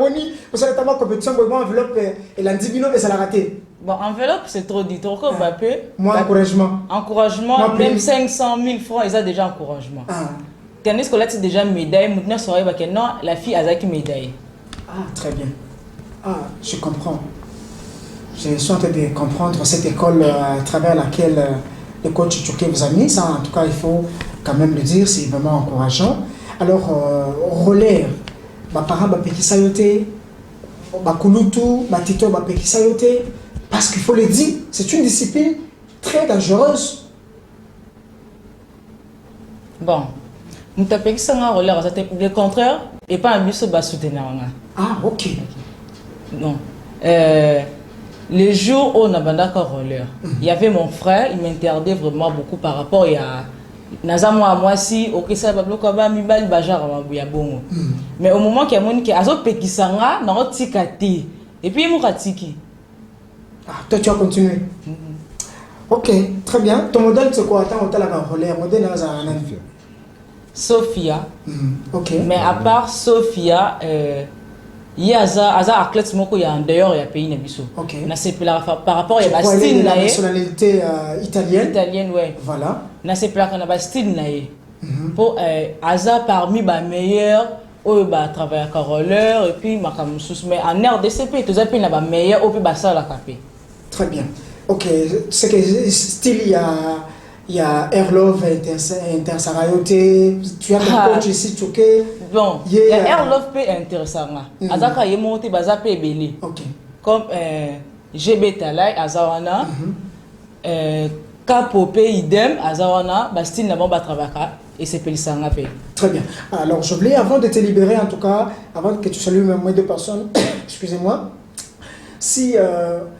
vous savez, notamment compétition, enveloppe et la 10 000 et ça l'a raté. Bon, enveloppe, c'est trop dit. Trop Mbappé. Moi, encouragement. Encouragement, moi, même 500 000 francs, ils ont déjà encouragement. Tandis que là, c'est déjà médaille. Maintenant, non, la fille a qui médaille. Ah, très bien. Ah, je comprends. Je suis en train de comprendre cette école à travers laquelle le coach Tchouké vous a mis. Ça, en tout cas, il faut quand même le dire, c'est vraiment encourageant. Alors, roller, mes parents m'ont péki sayoté, Bakulutu, Matito m'a péki sayoté, parce qu'il faut le dire, c'est une discipline très dangereuse. Bon, nous avons péki ça roller, le contraire, et pas un bus de soutenir. Ah, ok. Non. Les jours où on a d'accord roller, il y avait mon frère, il m'interdit vraiment beaucoup par rapport à moi si ok ça va bloquer ba mi bal bajar ya bongo. Mais au moment qu'il y a mon qui azo pekisanga na otikati et puis mo katiki. Ah, toi tu as continué. Ok, très bien. Ton modèle c'est quoi? Attends, on la roller, modèle dans un Sophia. Ok. Mais à part Sophia, il y a un athlète qui est en dehors du pays Nabiso. Ok. Par rapport à Bastille, la nationalité italienne. Italienne, oui. Voilà. Na c'est plat qu'on a Bastille pour Asa parmi les meilleurs où bah travailler à roller et puis makamusus mais en RDCP tous les pays na meilleurs au puis basa la capé. Très bien. Ok. C'est que style il y a Airlove Intersarayoté, tu as un coach ici, Tchouké. Bon, il y a Airlove P intéressant. Azaka est monté baza P belé. Ok. Comme GB Talai Azawana, Capo P idem Azawana, Bastille n'a pas travaillé et c'est Pélisanga P. Très bien. Alors je voulais avant de te libérer en tout cas, avant que tu salues moins 2 personnes, excusez-moi, si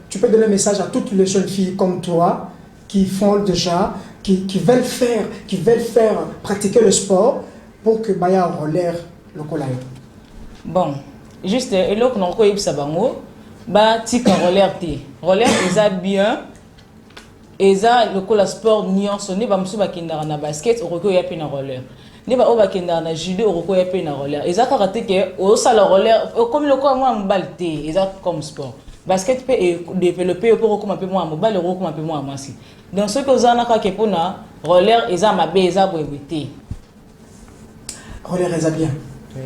tu peux donner un message à toutes les jeunes filles comme toi qui font déjà qui veulent faire pratiquer le sport pour que Baya roller le colaï. Bon, juste et là qu'on a eu ça bango, bah tika roller est bien, et ça le cola sport nuance ne ba musu ba kinda na basket au roko ya pe na roller. Ne ba o ba kinda na judo au roko ya pe na roller. Et ça karaté que au sala roller comme le quoi moi mbalte, et ça comme sport. Basket peut développer pour comment peu moins mobile euro comment peu moins massi. Donc ce que vous en avez pour na roller et ça ma beza pour éviter. Roller est bien. Oui.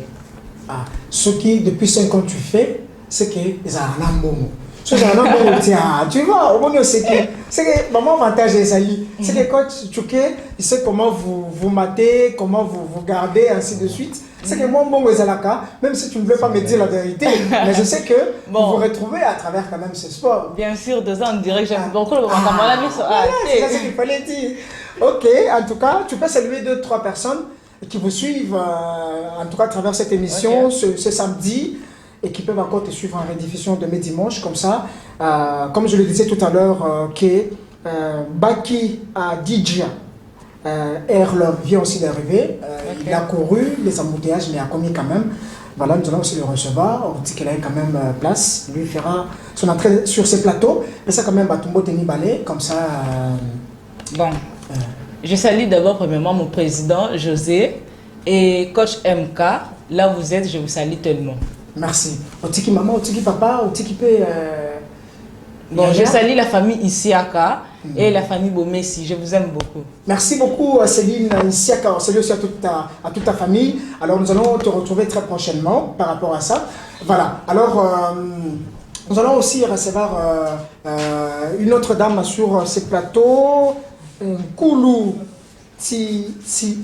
Ah, ce qui depuis 5 ans tu fais, c'est que ils ont un bon. Ce qui tu vois, au moins c'est que maman avantage les alliés. C'est que quand tu il sait comment vous matez, comment vous gardez ainsi de suite. C'est que moi, bon, même si tu ne veux pas me dire la vérité, mais je sais que vous vous retrouvez à travers quand même ce sport. Bien sûr, de ça, on dirait que j'aime beaucoup le c'est ça qu'il fallait dire. Ok, en tout cas, tu peux saluer 2-3 personnes qui vous suivent, en tout cas à travers cette émission, okay, ce samedi, et qui peuvent encore te suivre en rediffusion demain dimanche, comme ça. Comme je le disais tout à l'heure, que Baki à DJ. Airlove vient aussi d'arriver, okay, il a couru les embouteillages mais il a commis quand même. Voilà, nous allons aussi le recevoir. On dit qu'il a quand même place. Lui fera son entrée sur ces plateaux. Mais ça quand même, Batumbo Teni Balé, comme ça. Bon, je salue d'abord premièrement mon président José Et coach MK, là où vous êtes, je vous salue tellement. Merci. Otiki maman, Otiki papa, Otiki peut... Bon, je salue la famille Isiaka et la famille Bomessi. Je vous aime beaucoup. Merci beaucoup Céline Isiaka. Salut aussi à toute ta famille. Alors nous allons te retrouver très prochainement par rapport à ça. Voilà. Alors nous allons aussi recevoir une autre dame sur ce plateau. Koulou Siliam.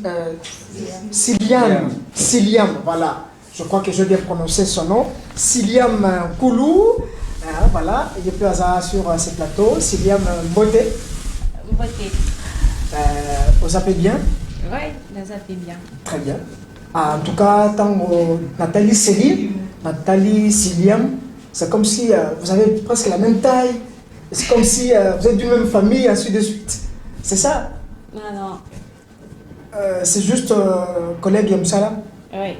Voilà. Je crois que je vais bien prononcer son nom. Siliam Koulou. Voilà, il y a plus hasard sur ce plateau. Siliam Mbote. Vous appelez bien? Oui, vous appelez bien. Très bien. En tout cas, Nathalie Céline, Nathalie Siliam, c'est comme si vous avez presque la même taille. C'est comme si vous êtes d'une même famille, ainsi de suite. C'est ça? Non. C'est juste collègue Yamsala? Oui.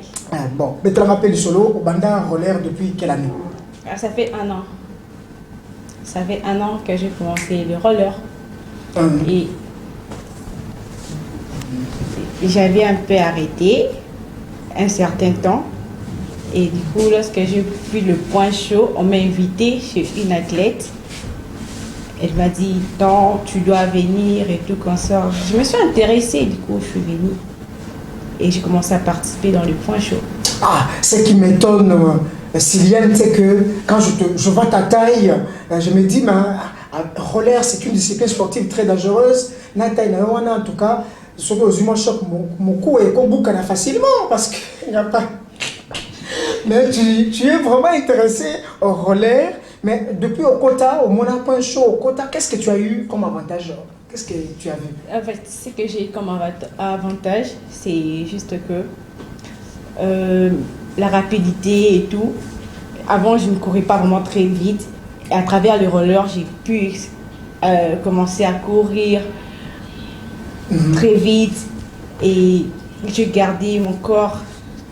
Bon, mais tu rappelles du solo au Banda Roller depuis quelle année? Ça fait 1 an. Ça fait 1 an que j'ai commencé le roller. Et j'avais un peu arrêté un certain temps. Et du coup, lorsque j'ai vu le point chaud, on m'a invité chez une athlète. Elle m'a dit, non, tu dois venir et tout comme ça. Je me suis intéressée, du coup, je suis venue. Et j'ai commencé à participer dans le point chaud. Ah, ce qui m'étonne, Siliane, c'est que quand je vois ta taille, je me dis, mais roller, c'est une discipline sportive très dangereuse. Na taille, en tout cas, ce que je choque mon cou et qu'on boucle facilement parce qu'il n'y a pas. Mais tu es vraiment intéressé au roller. Mais depuis au Kota, au Mona Point Chaud, au Kota, qu'est-ce que tu as eu comme avantage? Qu'est-ce que tu as vu? En fait, ce que j'ai eu comme avantage, c'est juste que la rapidité et tout. Avant, je ne courais pas vraiment très vite. Et à travers le roller, j'ai pu commencer à courir très vite. Et je gardais mon corps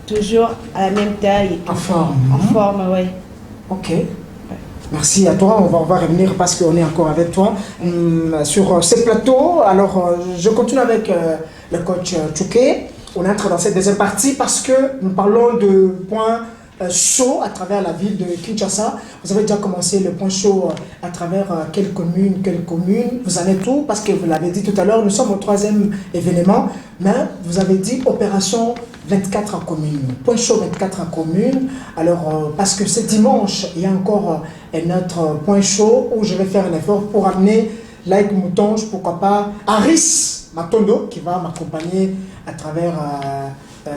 toujours à la même taille. Et tout. En forme. En forme, oui. Ok. Merci à toi, on va revenir parce qu'on est encore avec toi sur ce plateau. Alors, je continue avec le coach Tchouké. On entre dans cette deuxième partie parce que nous parlons de points chauds à travers la ville de Kinshasa. Vous avez déjà commencé le point chaud à travers quelles communes. Vous en êtes où? Parce que vous l'avez dit tout à l'heure, nous sommes au 3e événement, mais vous avez dit opération 24 communes. Point chaud 24 communes. Alors, parce que ce dimanche, il y a encore un autre point chaud où je vais faire un effort pour amener Like Moutonge, pourquoi pas, Aris Matondo, qui va m'accompagner à travers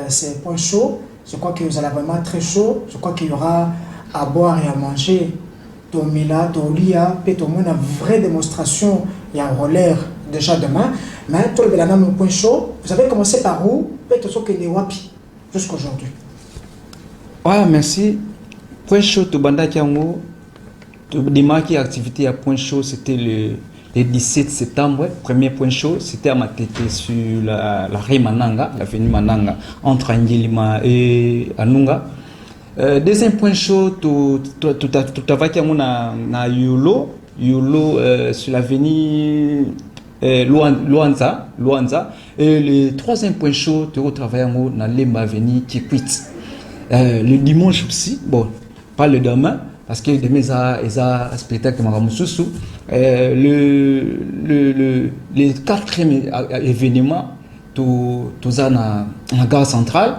ces points chauds. Je crois que vous allez vraiment très chaud. Je crois qu'il y aura à boire et à manger. Tomila, Tolia, Pétomon, une vraie démonstration. Il y a un roller déjà demain. Mais tout le point chaud, vous avez commencé par où? Peut-être que les Wapi, jusqu'à aujourd'hui. Ouais, merci. Point chaud, tout banda kiango. Démarquer activité à point chaud, c'était le 17 septembre. Premier point chaud, c'était à Matete sur la rue Mananga, l'avenue Mananga, entre Angilima et Anunga. Deuxième point chaud, tout à fait na Yolo sur l'avenue Luanza. Et le troisième point chaud, tu retravailles dans Lemba avenue Kikwit. Le dimanche aussi, bon, pas le demain, parce que demain, il y a un spectacle le quatrième événement, tout ça dans la gare centrale.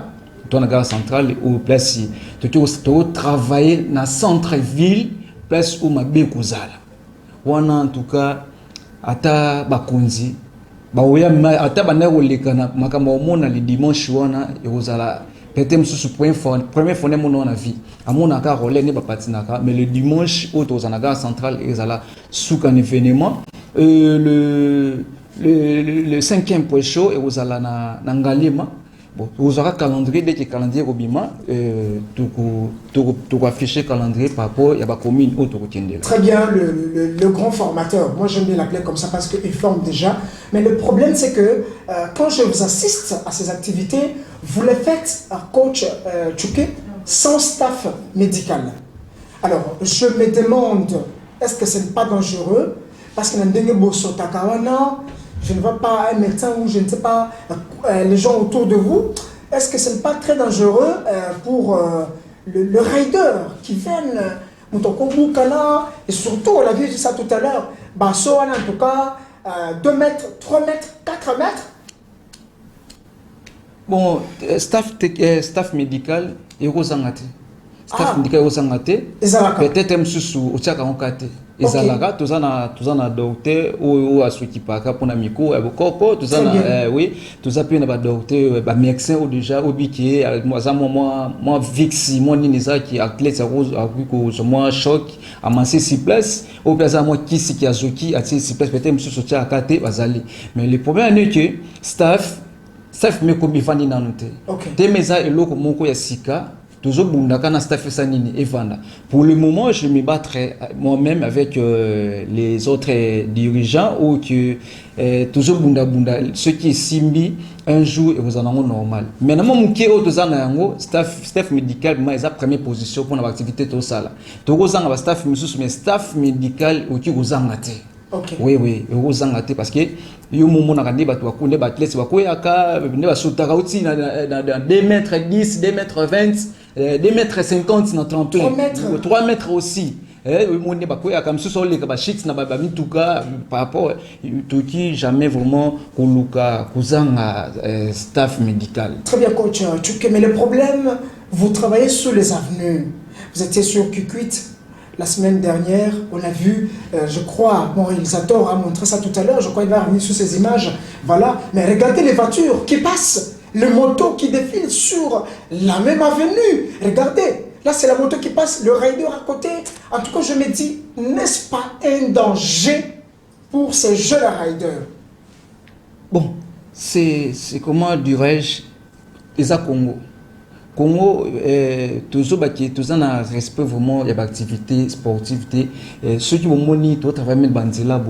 Dans la gare centrale, où place, tu travailler dans le centre-ville, place où ma bien Kouzala. En tout cas, ata bakunzi, ata banarolekana, makamomona le dimanche, wana, yozala. Peut-être première fois dans la vie. À mon accord, mais le dimanche, au Tozanaga central, ils allaient sous un événement. Le 5e point chaud, et vous allez dans Ngalima. Vous aurez un calendrier, dès que le calendrier est Robima, tu afficher le calendrier par rapport à la commune où tu retiens. Très bien, le grand formateur. Moi, j'aime bien l'appeler comme ça parce qu'il forme déjà. Mais le problème, c'est que quand je vous assiste à ces activités, vous les faites à coach Tchouké sans staff médical. Alors, je me demande, est-ce que ce n'est pas dangereux? Parce que je ne vois pas un médecin ou je ne sais pas les gens autour de vous. est-ce que ce n'est pas très dangereux pour le rider qui viennent et surtout, on a vu ça tout à l'heure, Basso, en tout cas, 2 mètres, 3 mètres, 4 mètres. Bon, staff médical, il y a staff médical, peut-être même sous au Tchaka en Kate. Ezalaka, tous en a docteur ou à ceux qui parlent pour l'amico, tous en a, oui, tous a pu un docteur, médecin ou déjà, ou biqué, moi, vixi, moi, ninisa qui athlète, ça rose, à moi, choc, à masser 6 places, au père, moi, qui c'est qui a zoki, à 6 places, peut-être même sous à Kate, Bazali. Mais le problème est que staff me comme Ivani Nanote. Temeza et l'autre, mon ko ya sika. Toujours bundaka staff sanini evanda. Pour le moment, je me battrai moi-même avec les autres dirigeants ou que toujours bunda ceux qui simbi un jour et vous en avez normal. Maintenant mon qui au staff médical mais la première position pour l'activité tout ça là. Toujours ça staff mais staff médical ou qui vous en gâté. Oui, vous en gâté parce que yo momo na kande batu bakunde batlesi bakoyaka ne basutaka uti na 2 mètres 10, 2 mètres 20, 2 mètres 50 na tremplin, 3 mètres aussi. Monde bakoyaka comme ça les ba shit na ba mituka par rapport toki jamais vraiment koluka kuzanga staff médical. Très bien coach, mais le problème, vous travaillez sur les avenues. Vous étiez sur Q8 la semaine dernière, on a vu, je crois, mon réalisateur a montré ça tout à l'heure, je crois qu'il va revenir sur ces images, voilà, mais regardez les voitures qui passent, les motos qui défilent sur la même avenue, regardez, là c'est la moto qui passe, le rider à côté, en tout cas je me dis, n'est-ce pas un danger pour ces jeunes riders? Bon, c'est comment dirais-je, les Congo. Congo, toujours un respect vraiment de l'activité sportive. Ceux qui vont monitor travailler avec Bandila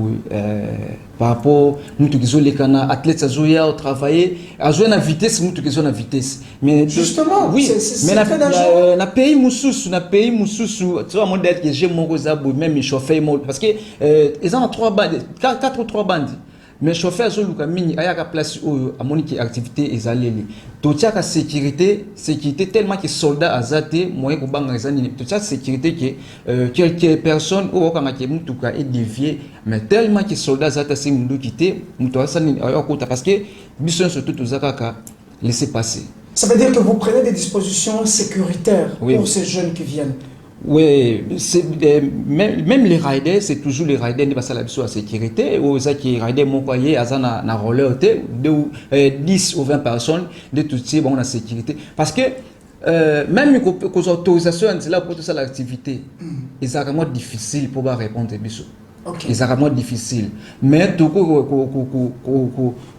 par rapport à nous qui les canards athlètes à travailler à jouer à vitesse nous qui à vitesse. Mais justement, oui, mais na pays mususu, tu vois mon dette que j'ai mon rosabou même chauffeur parce que ils ont 3 bandes, 4 ou 3 bandes. Mais chauffeur zo luka mini ayaka place à monique activité ezaleli totia ka sécurité tellement que soldats azate moyen ko banga ezani totia sécurité que quelques personnes ou kanga ke mutuka est dévié mais tellement que soldats azate c'est mundu quitté mutuka sani ayakota parce que mission surtout tozaka ka laisser passer. Ça veut dire que vous prenez des dispositions sécuritaires pour ces jeunes qui viennent. Oui, même les riders, c'est toujours les riders qui passent la sécurité. Ou ça qui riders mon foyer, na roller 10 ou 20 personnes de tout type bon la sécurité. Parce que même les autorisations là pour toute ça l'activité, c'est vraiment difficile pour répondre biso. C'est vraiment difficile. Mais tout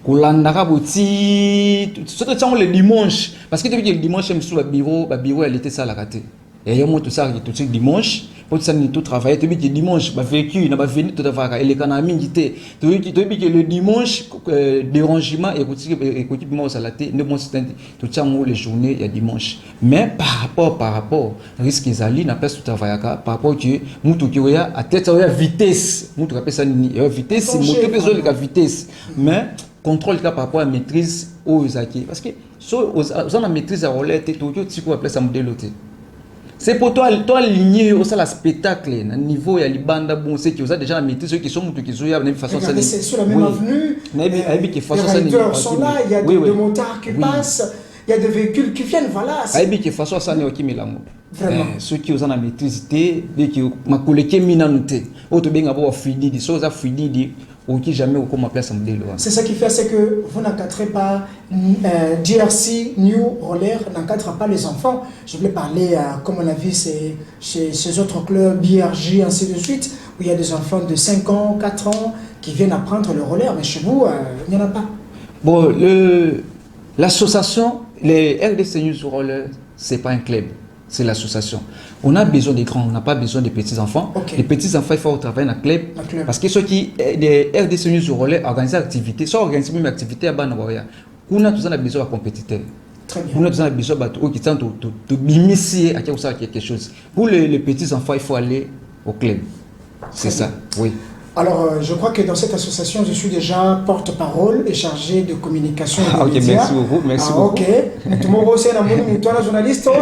landara boti surtout le dimanche parce que depuis le dimanche même sur le bureau elle était ça la raté. Et il y a tout ça tout dimanche pour ça tout travailler depuis que dimanche ba vécu na ba venir tout avoir et les canami ngité depuis que le dimanche dérangement et équipement salaté ne bon c'est tout ça les journées il y a dimanche mais par rapport risque ezali na place tout travailler par rapport que mutu ki oya à tête oya vitesse mutu ka pesa ni vitesse mutu besoin de vitesse mais contrôle par rapport à maîtrise aux zaki parce que so on a maîtrise à roulette tout tu quoi place à modèle. C'est pour toi aligner au la spectacle, à niveau il y a les bandes bon c'est qui ont déjà la maîtrise ceux qui sont qui sont de façon ça. C'est sur la même avenue. Les riders sont là, il y a des motards qui passent, il y a des véhicules qui viennent, voilà. Aibi qui façon ça ne qui milango. Vraiment. Ceux qui ont la maîtrise dès qui ma collègue minanoté. Autre bien avoir fini des choses à fini dit ou qui jamais au comment place en modèle. C'est ça qui fait c'est que vous n'encadrez pas DRC New Roller n'encadre pas les enfants. Je voulais parler comme on a vu chez autres clubs BRJ ainsi de suite où il y a des enfants de 5 ans, 4 ans qui viennent apprendre le roller mais chez vous il n'y en a pas. Bon, l'association les RDC News Roller c'est pas un club. C'est l'association. On a besoin des grands, on n'a pas besoin des petits-enfants. Les petits-enfants, il faut travailler dans le club. Parce que ceux qui, les RDC News Roller, organisent l'activité, soit organisent même l'activité à Banawaria. On a besoin de compétiteurs. Très bien. On a besoin de qui tentent de m'initier à quelque chose. Pour les petits-enfants, il faut aller au club. C'est ça, oui. Alors, je crois que dans cette association, je suis déjà porte-parole et chargé de communication et de Ok, médias. merci beaucoup. Merci beaucoup. Ok. Tout le monde c'est un journaliste, en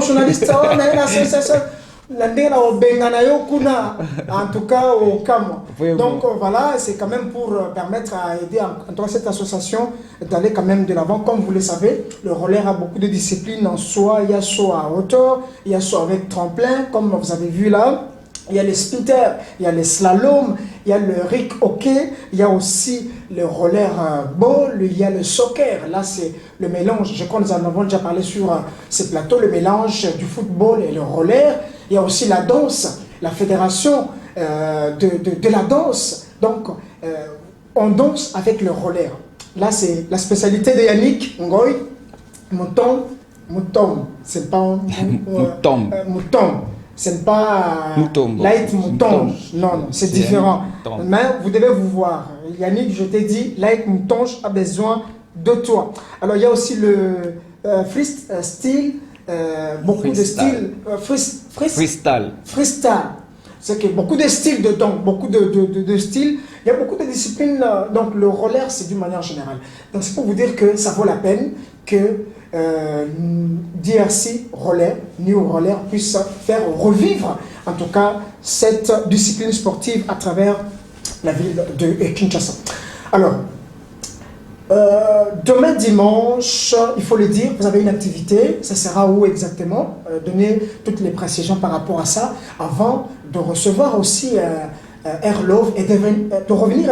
tout cas au CAM. Donc voilà, c'est quand même pour permettre à aider en tout cas cette association d'aller quand même de l'avant. Comme vous le savez, le roller a beaucoup de disciplines en soi. Il y a saut à hauteur, il y a saut avec tremplin, comme vous avez vu là. Il y a les spitters, il y a les slaloms, il y a le rick hockey, il y a aussi le roller ball, il y a le soccer. Là, c'est le mélange. Je crois que nous en avons déjà parlé sur ces plateaux, le mélange du football et le roller. Il y a aussi la danse, la fédération de la danse. Donc, on danse avec le roller. Là, c'est la spécialité de Yannick Ngoy. Mouton. C'est pas mouton. Ce n'est pas light mouton. Non, c'est différent. Mais vous devez vous voir. Yannick, je t'ai dit, light mouton a besoin de toi. Alors, il y a aussi le freestyle, beaucoup de styles. Freestyle. C'est que beaucoup de styles dedans, beaucoup de styles. Il y a beaucoup de disciplines. Donc, le roller, c'est d'une manière générale. Donc, c'est pour vous dire que ça vaut la peine que DRC Roller, New Roller, puisse faire revivre en tout cas cette discipline sportive à travers la ville de Kinshasa. Alors, demain dimanche, il faut le dire, vous avez une activité, ça sera où exactement? Donner toutes les précisions par rapport à ça avant de recevoir aussi Air Love et de revenir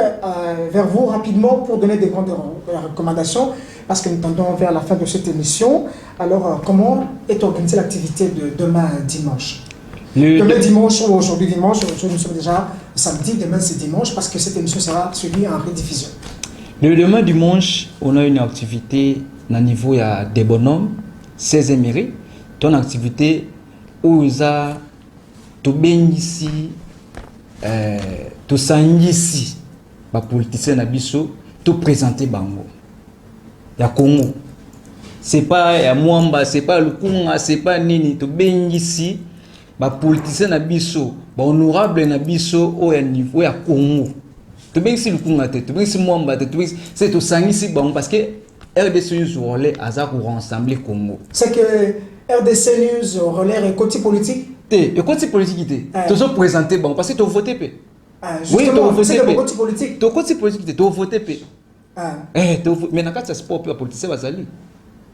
vers vous rapidement pour donner des grandes recommandations parce que nous tendons vers la fin de cette émission. Alors, comment est organisée l'activité de demain dimanche? Demain dimanche ou aujourd'hui dimanche, aujourd'hui nous sommes déjà samedi, demain c'est dimanche parce que cette émission sera suivie en rediffusion. Le demain dimanche, on a une activité au niveau des bonhommes, 16e mairie. Ton activité où ils ont tout bien ici, tout ça ici, les politiciens nabiso, tout présenté bango. Il y a Congo. C'est pas ya Mwamba, c'est pas le Kunga, c'est pas Nini, tout bien ici, les politiciens nabiso, les honorables nabiso au niveau ya Congo. Tout bien ici le Kunga, tout bien ici Mwamba, c'est tout ça ici bango parce que RDC News Relais a rassemblé Congo. C'est que RDC News Relais est côté politique. Et côté politique, tu as présenté bon parce que tu as voté. Oui, tu as voté côté politique. Tu as côté politique, tu as voté. Mais dans le sport, les politiciens vont aller.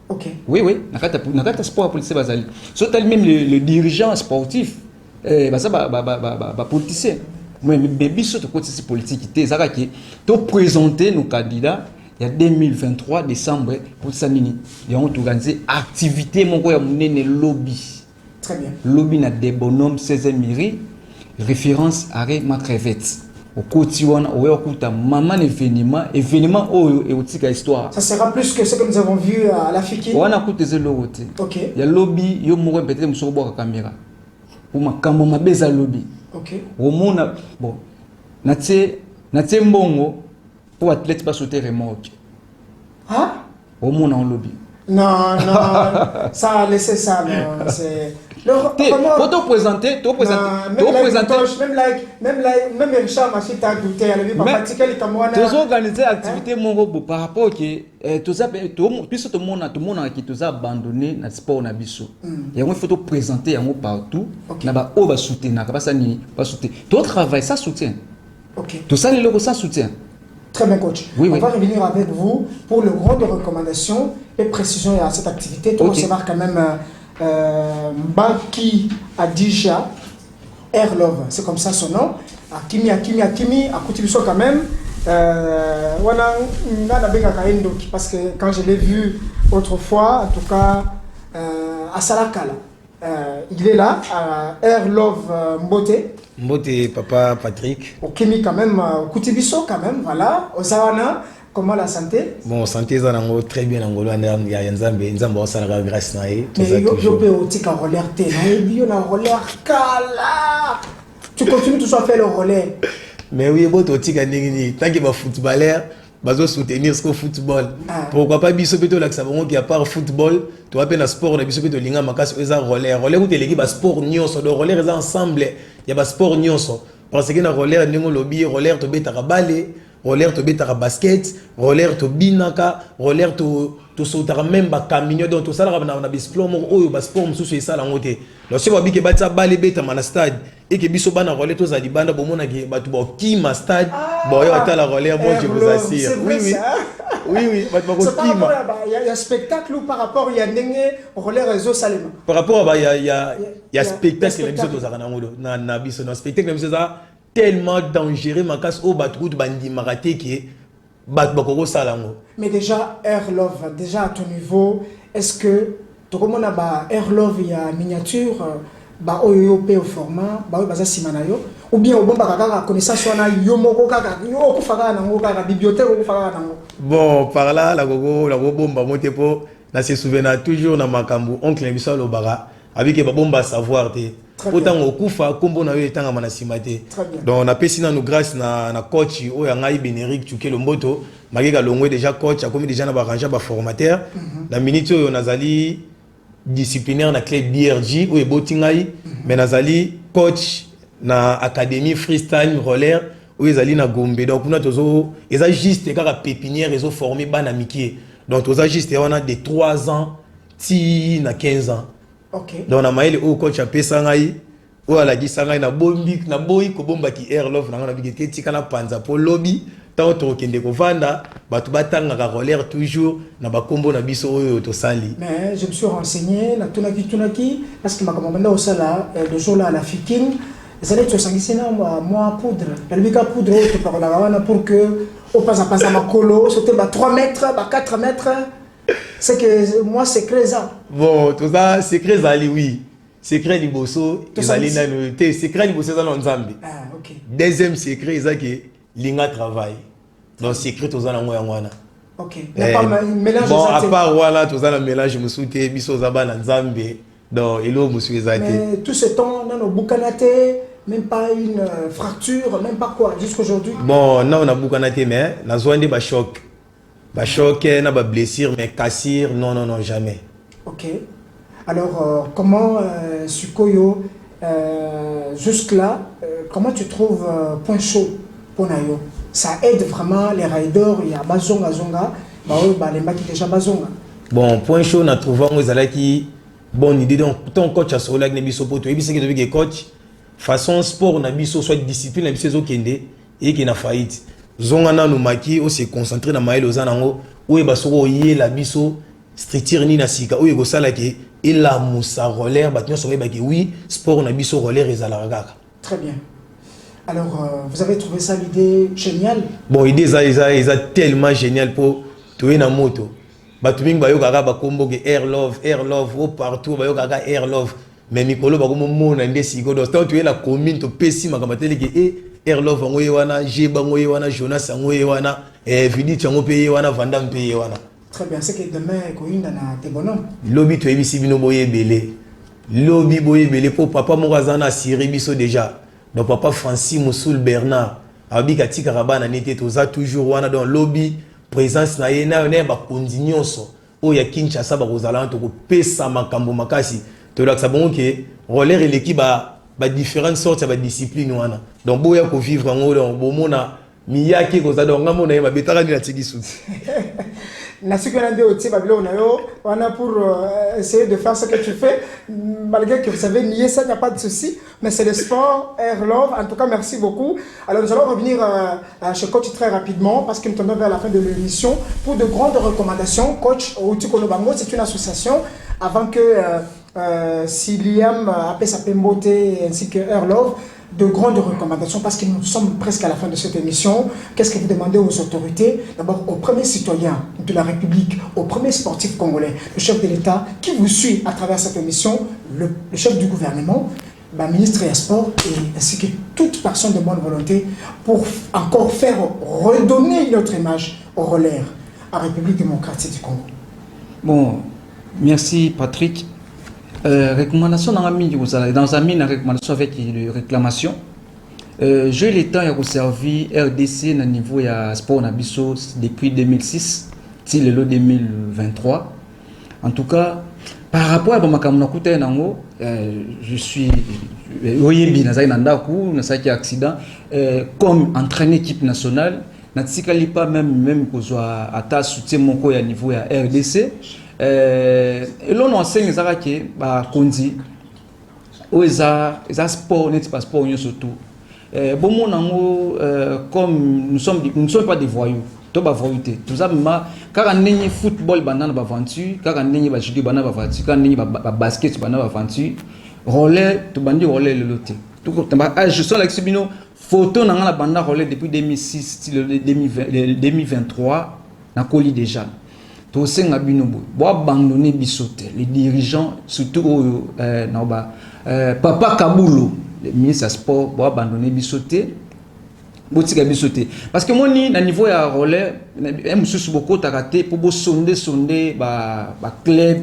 Ok. Oui, dans le sport, les politiciens vont aller. Surtout même le dirigeant sportif, ça va politicien. Mais sur le côté politique, tu as présenté nos candidats. Il y a 2023 décembre pour ça nini. Ils ont organisé activité mon quoi le lobby. Très bien. Lobby na des bonhommes 16e mairie référence à ma crevette. Au quotidien au okuta maman événement et otika histoire. Ça sera plus que ce que nous avons vu à la Fiki. On a coûté zéro côté. OK. Il y a lobby yo mo peut-être mo sobo caméra. Pour ma kambo ma beza lobby. OK. Au monde bon. Na tse mbongo pour athlète pas sauter remorque. Hein? Au monde en lobby. Non, ça, laissez ça, non, c'est... Pour te présenter, même Richard Machita a douté, elle a vu, tu as organisé l'activité mon robot par rapport que tout le monde qui a abandonné le sport na biso. Il faut te présenter partout, na on va soutenir, pas soutenir. Ton travail ça soutient. OK. Tout ça les locaux ça soutient. Très bien, coach. Oui, on va revenir avec vous pour le grand de recommandations et précisions à cette activité. Tout recevoir quand même Mbaki Adija Air Love, c'est comme ça son nom. Akimi, à Koutibiso quand même. Parce que quand je l'ai vu autrefois, en tout cas à Salakala, il est là, à Air Love Mbote. Mbote, papa Patrick. Au Kimi quand même, au Koutibiso quand même, voilà. Au Sawana, comment la santé? Bon, santé, ça va très bien. En Golo, il y a Nzambo, ça va grâce à eux. Mais yo peux aussi qu'un roller té, yo na roller kala. Tu continues toujours à faire le relais. Mais oui, bon, tu as dit tant qu'il y a footballeur, bazo soutenir ce football. Pourquoi pas biso beto là que ça va qu'il y a pas football, tu vas peine sport na biso beto linga makas eza roller. Roller où tu l'équipe sport nyonso, de roller eza ensemble, il y a sport nyonso. parce que na roller ndenge lobby roller to beta balé roller to beta basket roller to binaka roller to sautera même ba camion donc tout ça là na sport mo oyo ba sport mususu esala ngote lo se babi ke batsa balé beta mana stade et que biso bana roller to za libanda bomona ke batu ba kima stade bon yo ata la roller moi je vous assure oui batu ba kima il y a spectacle ou par rapport il y a ndenge roller réseau salema par rapport à il y a spectacle biso to za kana ngodo na biso na spectacle biso za tellement dangereux makas au batroute bandi maraté qui est bakoko salango. Mais déjà Air Love déjà à ton niveau est-ce que tu comment ba Air Love il y a miniature ba OEOP au format ba baza simanayo ou bien au bomba kaka connaissance wana yo moko kaka yo ko faka nango kaka bibliothèque ko faka nango. Bon par là la go bomba motepo na se souvena toujours na makambu oncle biso lo bara avec ba bomba savoir te autant okufa kombo na yo etanga mana simate donc na pesina nous grâce na coach o ya ngai Beneric Tuke Lomboto mageka longwe déjà coach a comme déjà na ba ranger ba formateur la minute yo nazali disciplinaire na club BRG o eboti ngai mais nazali coach na académie freestyle roller o ezali na Gombe donc kuna tozo eza juste kaka pépinière ezo former bana mikie donc toza juste on a de 3 ans ti na 15 ans. Okay. Donc na maile o coach a pesa ngai o ala gi sangai na bombi na boy ko bomba ki Air Love na bigete tika na panza po lobby tant to kende ko vanda batu batanga ka roller toujours na ba kombo na biso oyo to sali. Mais je me suis renseigné na tunaki parce que ma commande au sala le jour là à la Fiking ça allait te sanguiner moi poudre la bika poudre to par la pour que au pas à ma colo c'était 3 mètres 4 mètres. C'est que moi secret ça. Bon, tout ça secret zali oui. Secret liboso ezali na te secret liboso za nzambe. Ah OK. Deuxième secret ça que linga travail. Donc secret tout ça na ngoya ngwana. OK. Il y a pas mélange bon à part voilà tout ça na mélange musuté biso za ba na nzambe. Donc elo musu ezate. Mais tout ce temps dans nos boukanate même pas une fracture, même pas quoi jusqu'aujourd'hui. Bon, non on a boukanate mais na zoande ba choc. Ba choc na ba blessure mais cassure non jamais. OK. Alors comment Sukoyo jusque là comment tu trouves point chaud pour Nayo? Ça aide vraiment les riders, il y a bazonga ba les qui déjà bazonga. Bon, point chaud na trouvé on ezalaki bonne idée donc ton coach a solak na biso poto et biso que coach façon sport na biso soit discipline na biso kende et qui na faillite. Zonga na no maki o se concentrer na maïlo zanango ou e basoko yé la biso structure ni na sika ou e go sala ke et la musa roller batnyo so ba ke oui sport na biso roller ezala kaka. Très bien. Alors vous avez trouvé ça l'idée géniale? Bon idée ça tellement génial pour touer na moto. Batuming ba yo kaka ba kombo ke Air Love au partout ba yo kaka Air Love mais mikolo ba ko mo na ndesi go do tant tu es la commune to pesi makamatele ke Air Love ngoye wana Jeba ngoye wana Jonas ngoye wana Vidi chango peye wana Vandam peye wana. Très bien, c'est que demain ko yinda na te bonhomme. Lobby to ebisi bino boye belé. Lobby boye belé pour papa mokazana Syrie biso déjà. Donc papa Francis Moussoul Bernard abika tika rabana nete toza toujours wana dans lobby présence na yena ne ba kondinyoso o ya Kinshasa ba kozala to ko pesa makambo makasi to laksa bon ke roller et l'équipe ba différentes sortes ba discipline wana donc boya ko vivre en donc bomona miyaki ko za donc ngamona ba betara ni la tigisu na seconde de oti babilo na yo wana pour essayer de faire ce que tu fais malgré que vous avez nié ça, il n'y a pas de souci mais c'est le sport Air Love. En tout cas merci beaucoup. Alors nous allons revenir chez coach très rapidement parce que nous tombons vers la fin de l'émission pour de grandes recommandations. Coach Outi Kolobango, c'est une association avant que Siliam Apesa Pembote ainsi que Air Love, de grandes recommandations parce que nous sommes presque à la fin de cette émission. Qu'est-ce que vous demandez aux autorités? D'abord aux premiers citoyens de la République, aux premiers sportifs congolais, le chef de l'État qui vous suit à travers cette émission, le chef du gouvernement, le ministre des Sports et ainsi que toute personne de bonne volonté pour encore faire redonner une autre image au roller en République démocratique du Congo. Bon, merci Patrick. Recommandation dans la recommandation avec les réclamations. J'ai le temps de servir RDC au niveau de sport depuis 2006 till le 2023. En tout cas, Par rapport à Bamakamuna Kouté Nango, je suis Oyebi Nazai Nandaku, Nasaki accident, comme entraîneur équipe nationale, Natsikali pas même que soit à ta soutien mon co à niveau à RDC. Et l'on enseigne les Araki, bah Kondi, Oeza sport, n'est pas sport surtout. Bon mon nango, comme nous sommes pas des voyous. Tout ça, car on est football, banane aventure, car on est judo, banane aventure, car on est basket, banane aventure, relais, tout bandi relais le loté. Je suis là, photo dans la bande relais depuis 2006, 2023, na coli déjà. Tout ça, on a abandonné bisoté. Les dirigeants, surtout Papa Kaboulo, le ministre du sport, ont abandonné bisoté. Parce que moi, à niveau de relais, je suis beaucoup raté pour sonder ba club.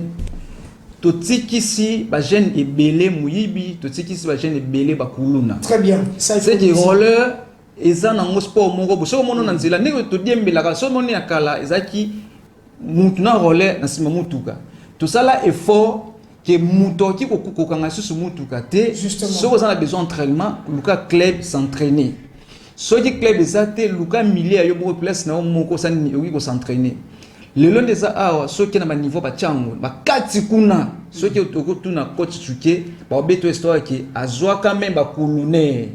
Tout ce qui est jeune et belé mouyibi, tout ce qui est jeune et belé bakuluna. Très bien. C'est des relais, ils ont un sport mongo. Si on a dit la négo tout bien belaga, si on est à Kala, ils ont qui maintenant relais na sima mutuka. Tout ça là est fort que muto qui kokanga sur mutuka te. Justement. Si on a besoin d'entraînement, le club s'entraîner. Ceux qui club des athées, Lucas Millet a eu beaucoup de place dans mon cours s'entraîner. Le long des a ceux qui n'ont niveau pas tchango, ba katikuna, ceux qui ont tout na coach tuké, ba beto histoire qui a joie quand même ba kulune,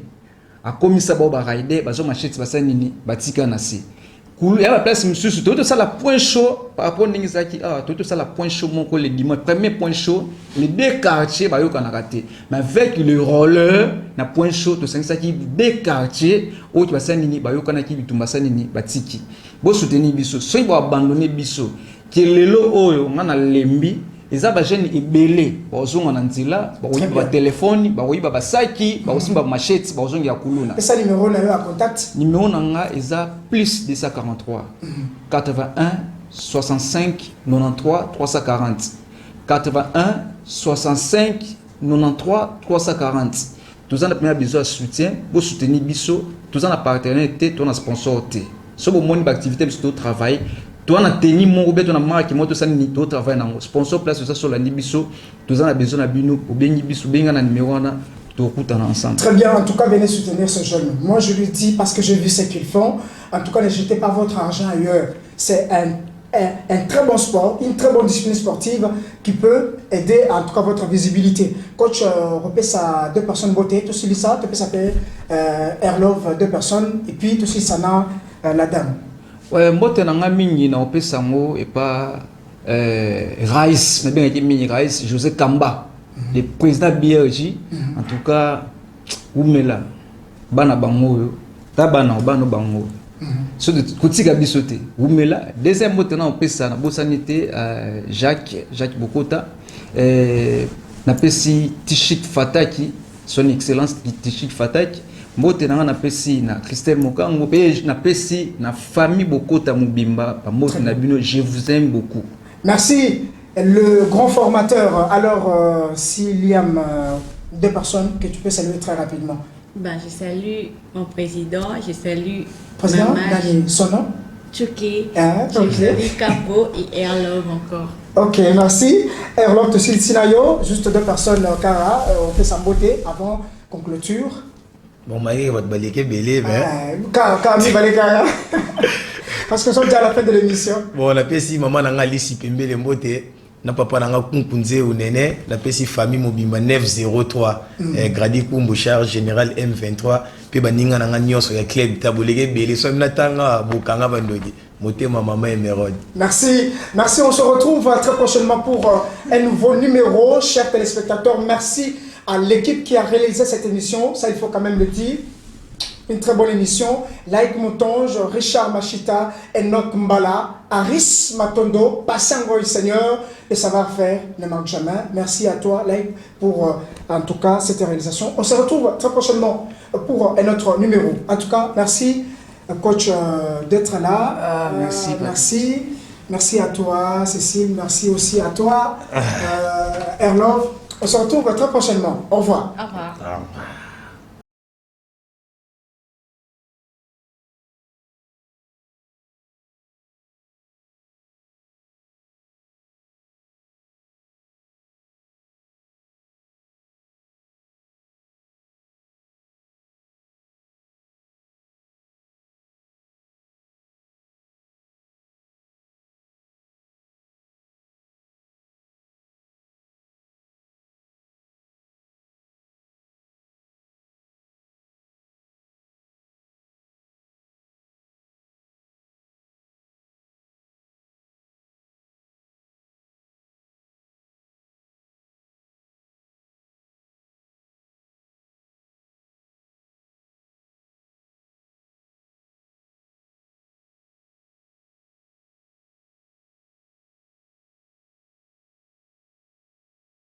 a commis ça ba raide, ba zo machete ba sanini, ba tika nasi. Kulu ya la place monsieur, tout ça la point chaud par rapport à Ningizaki, tout ça la point chaud mon collègue dimanche, premier point chaud, les deux quartiers ba yo kana raté. Mais avec le roller na point chaud to ça qui deux quartiers où tu vas sanini ba yo kana ki bitumba sanini ba tiki. Bo soutenir biso, so ils vont abandonner biso. Qui lelo oyo ngana lembi, eza ba jeune ebelé, ba ozonga na nzila, ba oyiba ba téléphone, ba oyiba ba saki, ba osimba machete, ba ozonga ya kuluna. Et ça numéro na yo à contact. Numéro nanga eza plus 243 81 65 93 340 81 65 93 340. Tous en a premier besoin de soutien, pour soutenir biso, tous en a partenariat, tous en a sponsor. Si vous avez une activité, vous travail, tu as tenu mon robot, tu as marqué, moi, tu as tout travail dans sponsor place sur la Nibiso, tu as besoin de bino, ou bien Nibiso, bien un numéro, tu as ensemble. Très bien, en tout cas, venez soutenir ce jeune. Moi, je lui dis, parce que j'ai vu ce qu'ils font, en tout cas, ne jetez pas votre argent ailleurs. C'est un très bon sport, une très bonne discipline sportive qui peut aider en tout cas votre visibilité. Coach, repère à 2 personnes beauté, tout ce qui ça, tu peux s'appeler Airlove 2 personnes, et puis tout ce qui ça n'a la dame. Ouais, moi, tu as mingi na opesa mo et pas Rice, na bien été mini Rice, José Kamba, le président BRJ, en tout cas, Oumela, bana bango, tabana bano bango. So de kotika bisoté, Oumela, deuxième mot na opesa na bosanité Jacques Bokota, na pesi Tichik Fataki, son excellence Tichik Fataki. Mbote na pesi na Christelle Mokango pe na pesi na famille Bokota Mubimba mbote na bino, je vous aime beaucoup. Merci le grand formateur. Alors s'il y a 2 personnes que tu peux saluer très rapidement. Ben, je salue mon président, je salue président son nom Tchouké, je salue Capo et Airlove encore. Ok, merci. Airlove de Sinayo, juste 2 personnes Kara, on fait sa beauté avant qu'on clôture. Bon, je vais te balayer belé, mais. Parce que nous sommes déjà à la fin de l'émission. Bon, on a pesi maman n'a lisi pembe le mbote. Na papa n'a kunkunze ou nene. Na pesi famille Mobimba 903. Gradi Kumbu charge général M23. Puis baninga n'a nyos ya club tabolege belé. So minatanga bokanga bandogi. Moté ma maman et Mérode. Merci. Merci. On se retrouve très prochainement pour un nouveau numéro. Chers téléspectateurs, merci à l'équipe qui a réalisé cette émission, ça il faut quand même le dire. Une très bonne émission. Laïk Moutonge, Richard Machita, Enoch Mbala, Aris Matondo, Passango le Seigneur, le savoir-faire ne manque jamais. Merci à toi, Laïk, pour en tout cas cette réalisation. On se retrouve très prochainement pour un autre numéro. En tout cas, merci, coach, d'être là. Merci. Merci. Merci à toi, Cécile. Merci aussi à toi, Erlov. On se retrouve très prochainement. Au revoir. Au revoir.